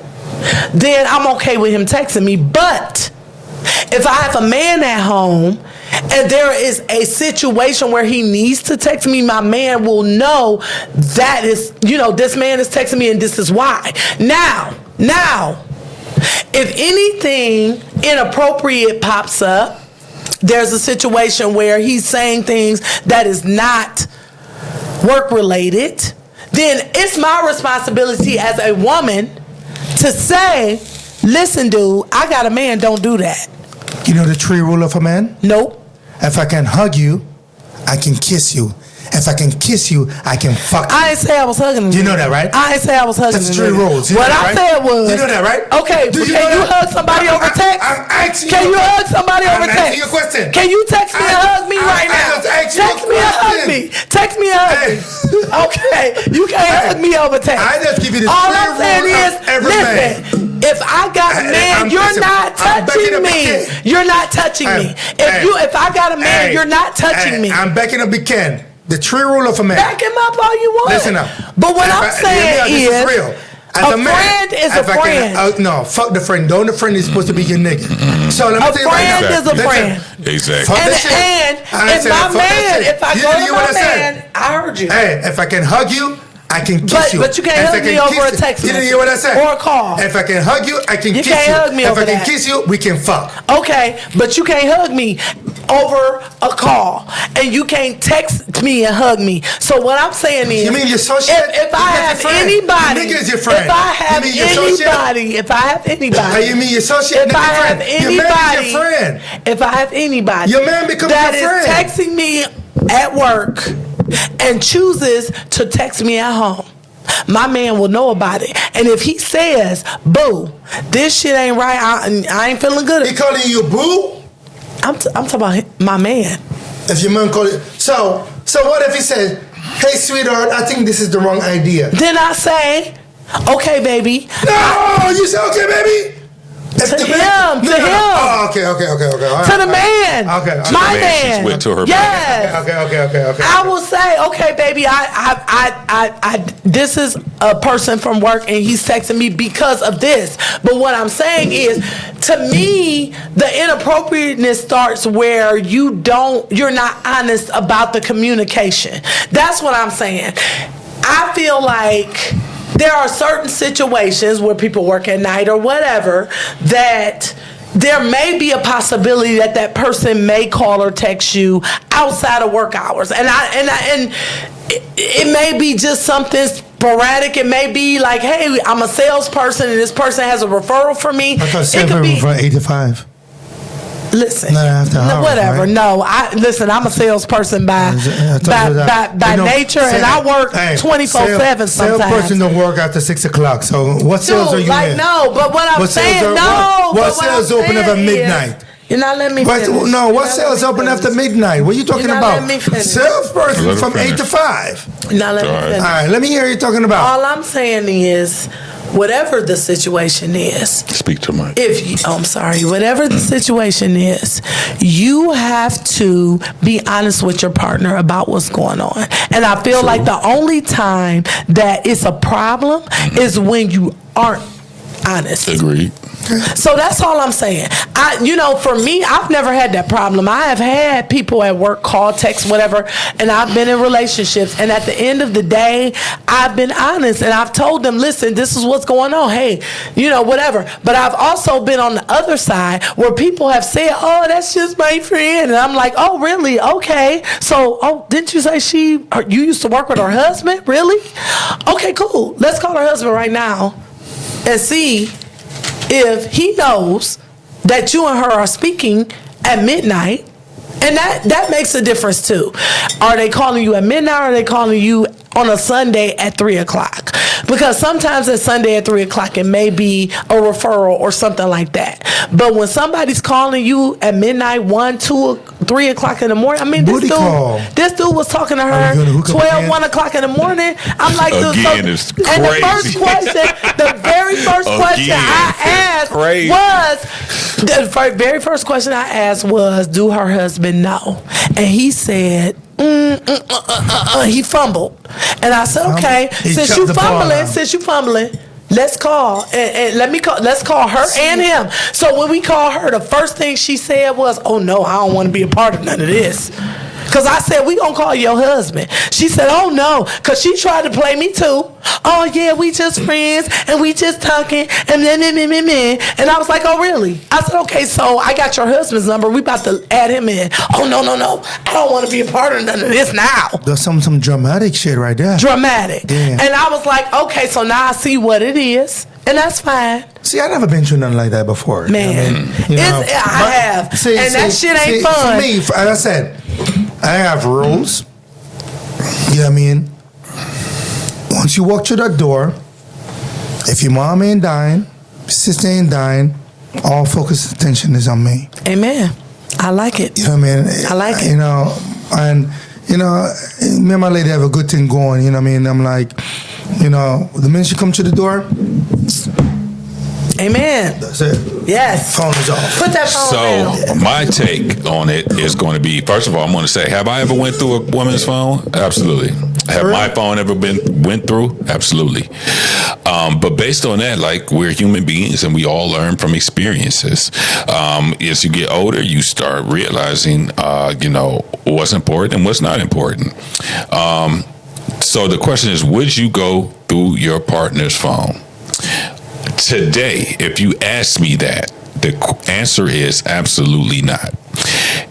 then I'm okay with him texting me. But if I have a man at home and there is a situation where he needs to text me, my man will know that is, you know, this man is texting me and this is why. Now, if anything inappropriate pops up, there's a situation where he's saying things that is not work related, then it's my responsibility as a woman to say, listen, dude, I got a man, don't do that. You know the tree rule of a man? Nope. If I can hug you, I can kiss you. If I can kiss you, I can fuck you. I ain't say I was hugging him. You know that, right? I ain't say I was hugging him. That's tree rules. What I said was... You know that, right? Okay, can you hug somebody over text? I'm asking you. Can you hug somebody over text? I'm asking you a question. Can you text me and hug me right now? Text me and hug me. Text me and hug me. Okay, you can't hug me over text. I just give you the all I'm saying is, listen, if I got a man, you're not touching me. You're not touching me. If I got a man, you're not touching me. I'm backing up the Ken. The tree rule of a man. Back him up all you want. Listen up. But what I'm saying is, this is real. As a friend is a friend. No, fuck the friend. Don't the friend is supposed to be your nigga. So let me tell you right now. A friend is a friend. Exactly. And if I go to my man, I heard you. Hey, if I can hug you, I can kiss you. But you can't hug me over a text message. You didn't hear what I said? Or a call. If I can hug you, I can kiss you. You can't hug me over that. If I can kiss you, we can fuck. Okay, but you can't hug me over a call. And you can't text me and hug me. So what I'm saying is... You mean your associate? If I have anybody... Your nigga is your friend. If I have anybody... You mean your associate? If I have anybody... Your man is your friend. If I have anybody... Your man becomes your friend. That is texting me at work and chooses to text me at home, my man will know about it. And if he says, boo, this shit ain't right, I ain't feeling good. He calling you boo? I'm talking about my man. If your man call it... So what if he says, hey, sweetheart, I think this is the wrong idea? Then I say, okay, baby. No, you say, okay, baby? To him. Oh, okay. All right, to the man. Okay. My man. With to her yes. Okay. I will say, okay, baby, I this is a person from work and he's texting me because of this. But what I'm saying is, to me, the inappropriateness starts where you're not honest about the communication. That's what I'm saying. I feel like there are certain situations where people work at night or whatever that there may be a possibility that person may call or text you outside of work hours, and it may be just something sporadic. It may be like, hey, I'm a salesperson and this person has a referral for me. I thought salesperson from 8 to 5. Listen, whatever. Right? No, I'm a salesperson by nature, and I work 24/7 sometimes. Salesperson don't work after 6 o'clock. So what sales are you in? No, but what I'm saying, what sales open up at midnight? You're not letting me finish. What sales open after midnight? What are you talking about? Salesperson from 8 to 5. You're not letting me finish. All right, let me hear you talking about. All I'm saying is, whatever the situation is. Speak to my. Whatever the situation is, you have to be honest with your partner about what's going on. And I feel like the only time that it's a problem is when you aren't honest. Agreed. So that's all I'm saying. For me, I've never had that problem. I have had people at work call, text, whatever, and I've been in relationships. And at the end of the day, I've been honest and I've told them, listen, this is what's going on. Hey, whatever. But I've also been on the other side where people have said, oh, that's just my friend. And I'm like, oh, really? Okay. So, didn't you say you used to work with her husband? Really? Okay, cool. Let's call her husband right now and see if he knows that you and her are speaking at midnight. And that makes a difference too. Are they calling you at midnight or are they calling you on a Sunday at 3:00? Because sometimes at Sunday at 3:00 it may be a referral or something like that. But when somebody's calling you at midnight, 1, 2, 3 o'clock in the morning, I mean, this dude was talking to her 12, 1 o'clock in the morning. I'm like, it's crazy. And the very first question I asked was, do her husband know? And he said, he fumbled. And I said, okay, since you fumbling, let's call let's call her and him. So when we call her, the first thing she said was, oh no, I don't want to be a part of none of this. Because I said, we going to call your husband. She said, oh, no, because she tried to play me, too. Oh, yeah, we just friends, and we just talking, and then. And I was like, oh, really? I said, okay, so I got your husband's number. We about to add him in. Oh, no. I don't want to be a part of none of this now. There's some dramatic shit right there. Dramatic. Yeah. And I was like, okay, so now I see what it is. And that's fine. See, I never been through nothing like that before. Man. I have. That shit ain't fun. For me, as I said, I have rules. You know what I mean? Once you walk through that door, if your mom ain't dying, sister ain't dying, all focus attention is on me. Amen. I like it. You know what I mean? I like it. Me and my lady have a good thing going. You know what I mean? I'm like, the minute you come to the door, amen. That's it. Yes. Phone is off. Put that phone down. So my take on it is going to be, first of all, I'm going to say, have I ever went through a woman's phone? Absolutely. Have my phone ever went through? Absolutely. But based on that, like, we're human beings and we all learn from experiences. As you get older, you start realizing, what's important and what's not important. So the question is, would you go through your partner's phone? Today, if you ask me that, the answer is absolutely not.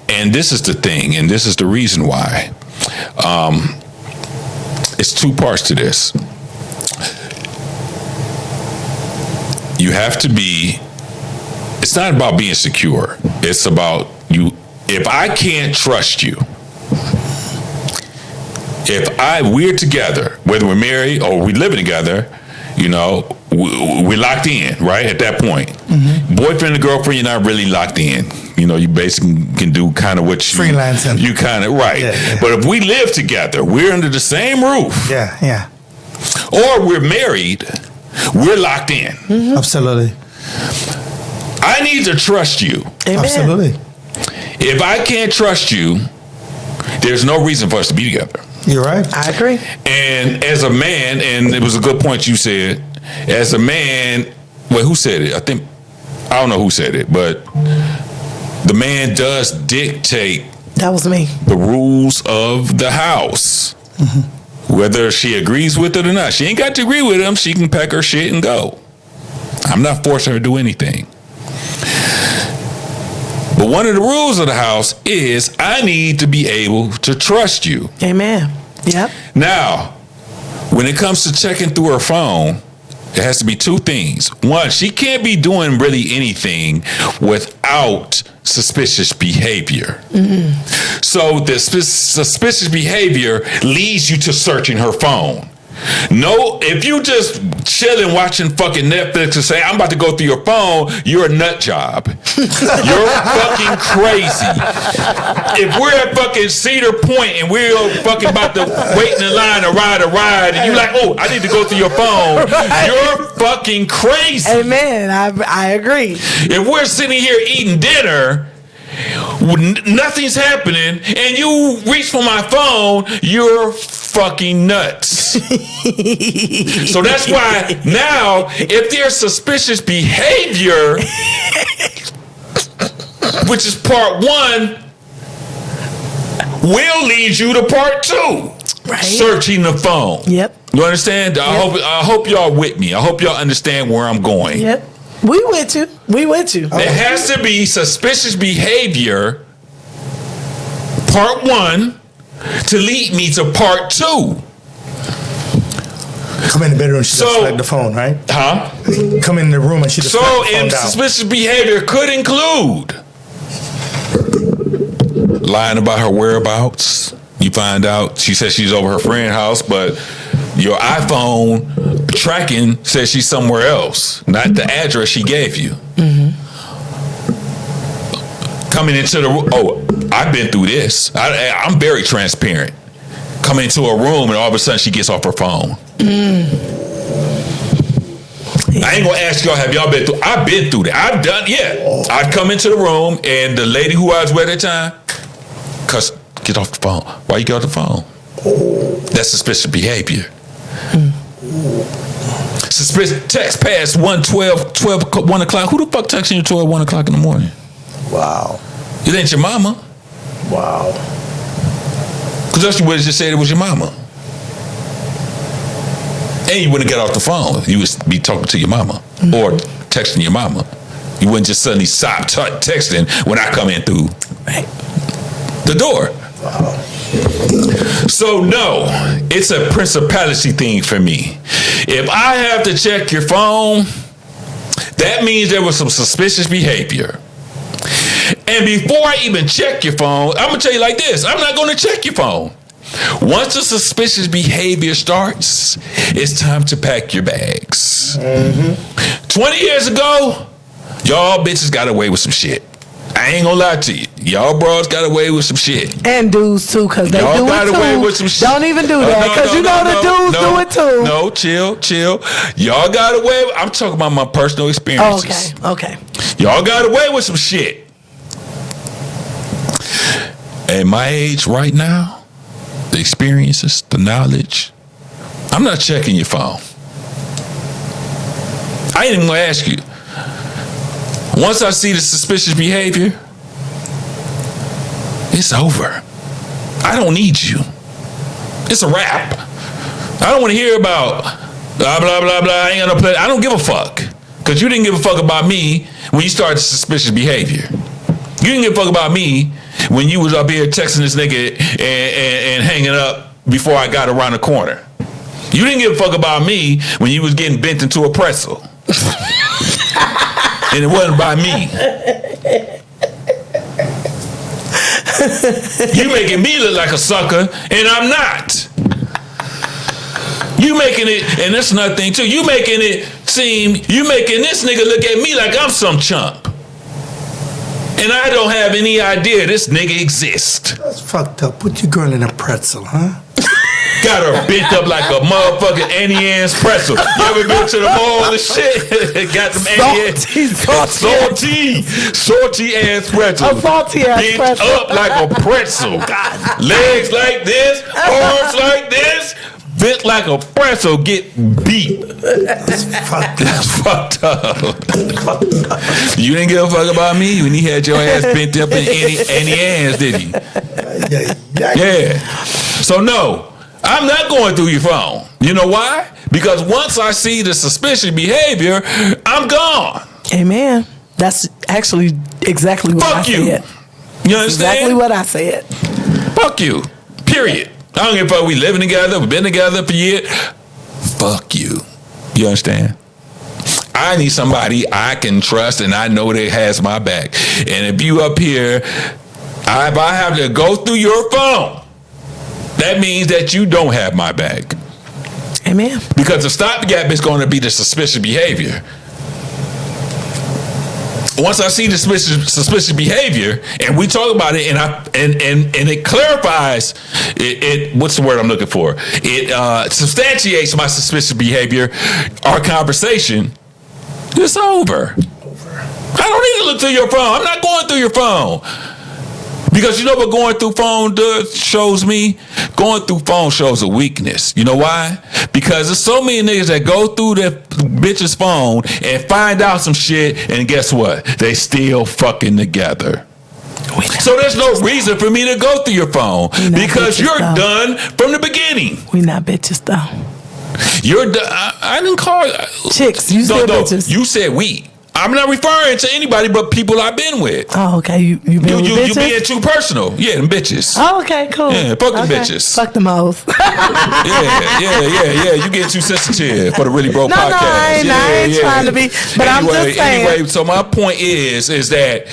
And this is the thing, and this is the reason why. It's two parts to this. You have to be, it's not about being secure. It's about you. If I can't trust you, we're together, whether we're married or we're living together, we're locked in, right? At that point. Mm-hmm. Boyfriend and girlfriend, you're not really locked in. You basically can do kind of what you... Freelancing. You kind of, right. Yeah. But if we live together, we're under the same roof. Yeah. Or we're married, we're locked in. Mm-hmm. Absolutely. I need to trust you. Amen. Absolutely. If I can't trust you, there's no reason for us to be together. You're right. I agree. And as a man, and it was a good point you said, as a man, who said it? I don't know who said it, but the man does dictate. That was me. The rules of the house. Mm-hmm. Whether she agrees with it or not. She ain't got to agree with him. She can pack her shit and go. I'm not forcing her to do anything. But one of the rules of the house is I need to be able to trust you. Amen. Yep. Now, when it comes to checking through her phone, it has to be two things. One, she can't be doing really anything without suspicious behavior. Mm-hmm. So the suspicious behavior leads you to searching her phone. No, if you just chilling watching fucking Netflix and say, I'm about to go through your phone, you're a nut job. You're fucking crazy. If we're at fucking Cedar Point and we're fucking about to wait in the line to ride a ride and you're like, oh, I need to go through your phone, you're fucking crazy. Amen. I agree. If we're sitting here eating dinner, nothing's happening, and you reach for my phone, you're fucking nuts. So that's why now, if there's suspicious behavior, which is part one, will lead you to part two. Right. Searching the phone. Yep. You understand? Yep. I hope y'all with me. I hope y'all understand where I'm going. Yep. We with you. We with you. There has to be suspicious behavior, part one, to lead me to part two. Come in the bedroom, she just flagged the phone, right? Huh? Come in the room and she just flagged the phone and down. Suspicious behavior could include lying about her whereabouts. You find out she says she's over her friend's house, but your iPhone tracking says she's somewhere else, not the address she gave you. Mm-hmm. Coming into the room, I've been through this. I'm very transparent. Coming into a room and all of a sudden she gets off her phone. I ain't gonna ask y'all, have y'all been through? I've been through that. I've done, yeah. I'd come into the room and the lady who I was with at the time, get off the phone. Why you get off the phone? That's suspicious behavior. Suspicious text past 1 o'clock. Who the fuck texting you 12, 1 o'clock in the morning? Wow. It ain't your mama. Wow. Because else you would have just said it was your mama. And you wouldn't get off the phone. You would be talking to your mama or texting your mama. You wouldn't just suddenly stop texting when I come in through the door. Wow. So no, it's a principality thing for me. If I have to check your phone, that means there was some suspicious behavior. And before I even check your phone, I'm gonna tell you like this: I'm not gonna check your phone. Once the suspicious behavior starts, it's time to pack your bags. 20 years ago, y'all bitches got away with some shit. I ain't gonna lie to you. Y'all bros got away with some shit. And dudes too, because they y'all do got it too. away with some shit. Don't even do that, because the dudes do it too. No, chill. Y'all got away with, I'm talking about my personal experiences. Okay. Y'all got away with some shit. At my age right now, the experiences, the knowledge, I'm not checking your phone. I ain't even gonna ask you. Once I see the suspicious behavior, it's over. I don't need you. It's a wrap. I don't want to hear about blah, blah, blah, blah. I ain't gonna play. I don't give a fuck. Because you didn't give a fuck about me when you started suspicious behavior. You didn't give a fuck about me when you was up here texting this nigga and hanging up before I got around the corner. You didn't give a fuck about me when you was getting bent into a pretzel. And it wasn't by me. You making me look like a sucker, and I'm not. You making it, and that's another thing too. You making this nigga look at me like I'm some chump. And I don't have any idea this nigga exists. That's fucked up. Put your girl in a pretzel, huh? Got her bent up like a motherfucking Annie Ann's pretzel. You ever been to the mall and shit? Got them Annie Ann's salty ass pretzel. A salty ass bent pretzel. up like a pretzel. Legs like this, arms like this, bent like a pretzel. Get beat. That's fucked up. Fucked up. You didn't give a fuck about me when he had your ass bent up in Annie Ann's, did you? Yeah. So no. I'm not going through your phone. You know why? Because once I see the suspicious behavior, I'm gone. Amen. That's actually exactly what I said. You understand? Exactly what I said. Fuck you. Period. I don't give a fuck. We living together. We've been together for years. Fuck you. You understand? I need somebody I can trust and I know that has my back. And if you up here, if I have to go through your phone, that means that you don't have my back. Amen. Because the stopgap is going to be the suspicious behavior. Once I see the suspicious behavior, and we talk about it, and it clarifies it. What's the word I'm looking for? It substantiates my suspicious behavior. Our conversation is over. I don't need to look through your phone. I'm not going through your phone. Because you know what going through phone shows me? Going through phone shows a weakness. You know why? Because there's so many niggas that go through their bitch's phone and find out some shit, and guess what? They still fucking together. So there's no reason for me to go through your phone because you're done from the beginning. We not bitches though. You're done. I didn't call chicks. You said bitches. You said we. I'm not referring to anybody but people I've been with. Oh, okay. You been with bitches? You being too personal. Yeah, them bitches. Oh, okay, cool. Yeah, fuck them bitches. Fuck them hoes. yeah. You get too sensitive for the Really Bro podcast. No, I ain't trying to be. But I'm just saying. Anyway, so my point is that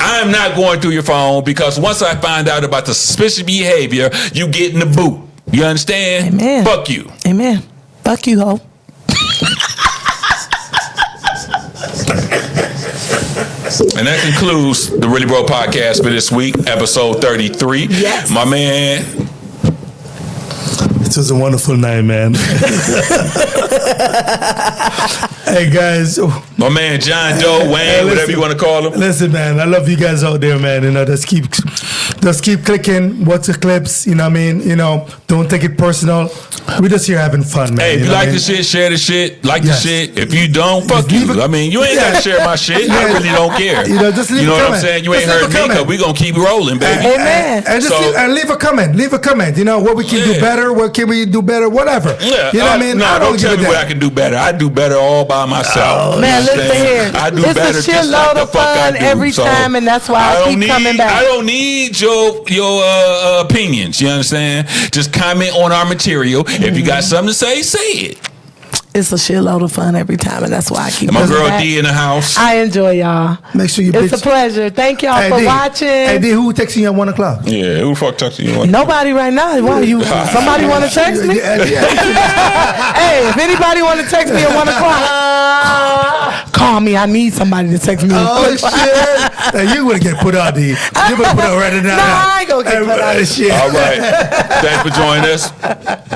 I'm not going through your phone because once I find out about the suspicious behavior, you get in the boot. You understand? Amen. Fuck you. Amen. Fuck you, hoe. And that concludes the Really Bro podcast for this week, episode 33. Yes. My man. It was a wonderful night, man. Hey, guys. My man, John Doe, Wayne, whatever you want to call him. Listen, man, I love you guys out there, man. You know, just keep clicking, watch the clips, you know what I mean? You know, don't take it personal. We're just here having fun, man. Hey, if you like the shit, share the shit. Like the shit. If you don't, fuck you. I mean, you ain't got to share my shit. I really don't care. You know, just leave a comment. What I'm saying? You ain't heard me because we're going to keep rolling, baby. Amen. And leave a comment. Leave a comment. You know, what we can do better, what can we do better, whatever. Yeah. You know what I mean? No, don't tell me what I can do better. I do better all by myself. Man, listen here. I do it's better a shitload of fun every time, and that's why I keep coming back. I don't need your opinions. You understand? Just comment on our material. If you got something to say it. It's a shitload of fun every time, and that's why I keep my coming girl back. D in the house. I enjoy y'all. Make sure you It's a pleasure. Thank y'all for watching. Hey, D, who texting you at 1 o'clock? Yeah, who the fuck texting you? Nobody right now. Why you? Somebody want to text me? Hey, if anybody want to text me at 1 o'clock, call me. I need somebody to text me. Oh shit! Now you gonna get put out, D. You gonna put out right now. No, I ain't gonna get put out. Shit. All right. Thanks for joining us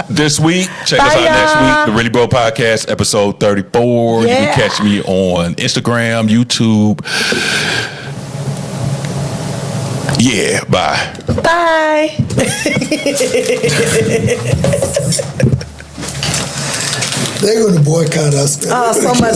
this week. Check us out next week. The Really Bro Podcast, episode 34. Yeah. You can catch me on Instagram, YouTube. Yeah, bye. Bye. They're gonna boycott us, man. Oh, so much.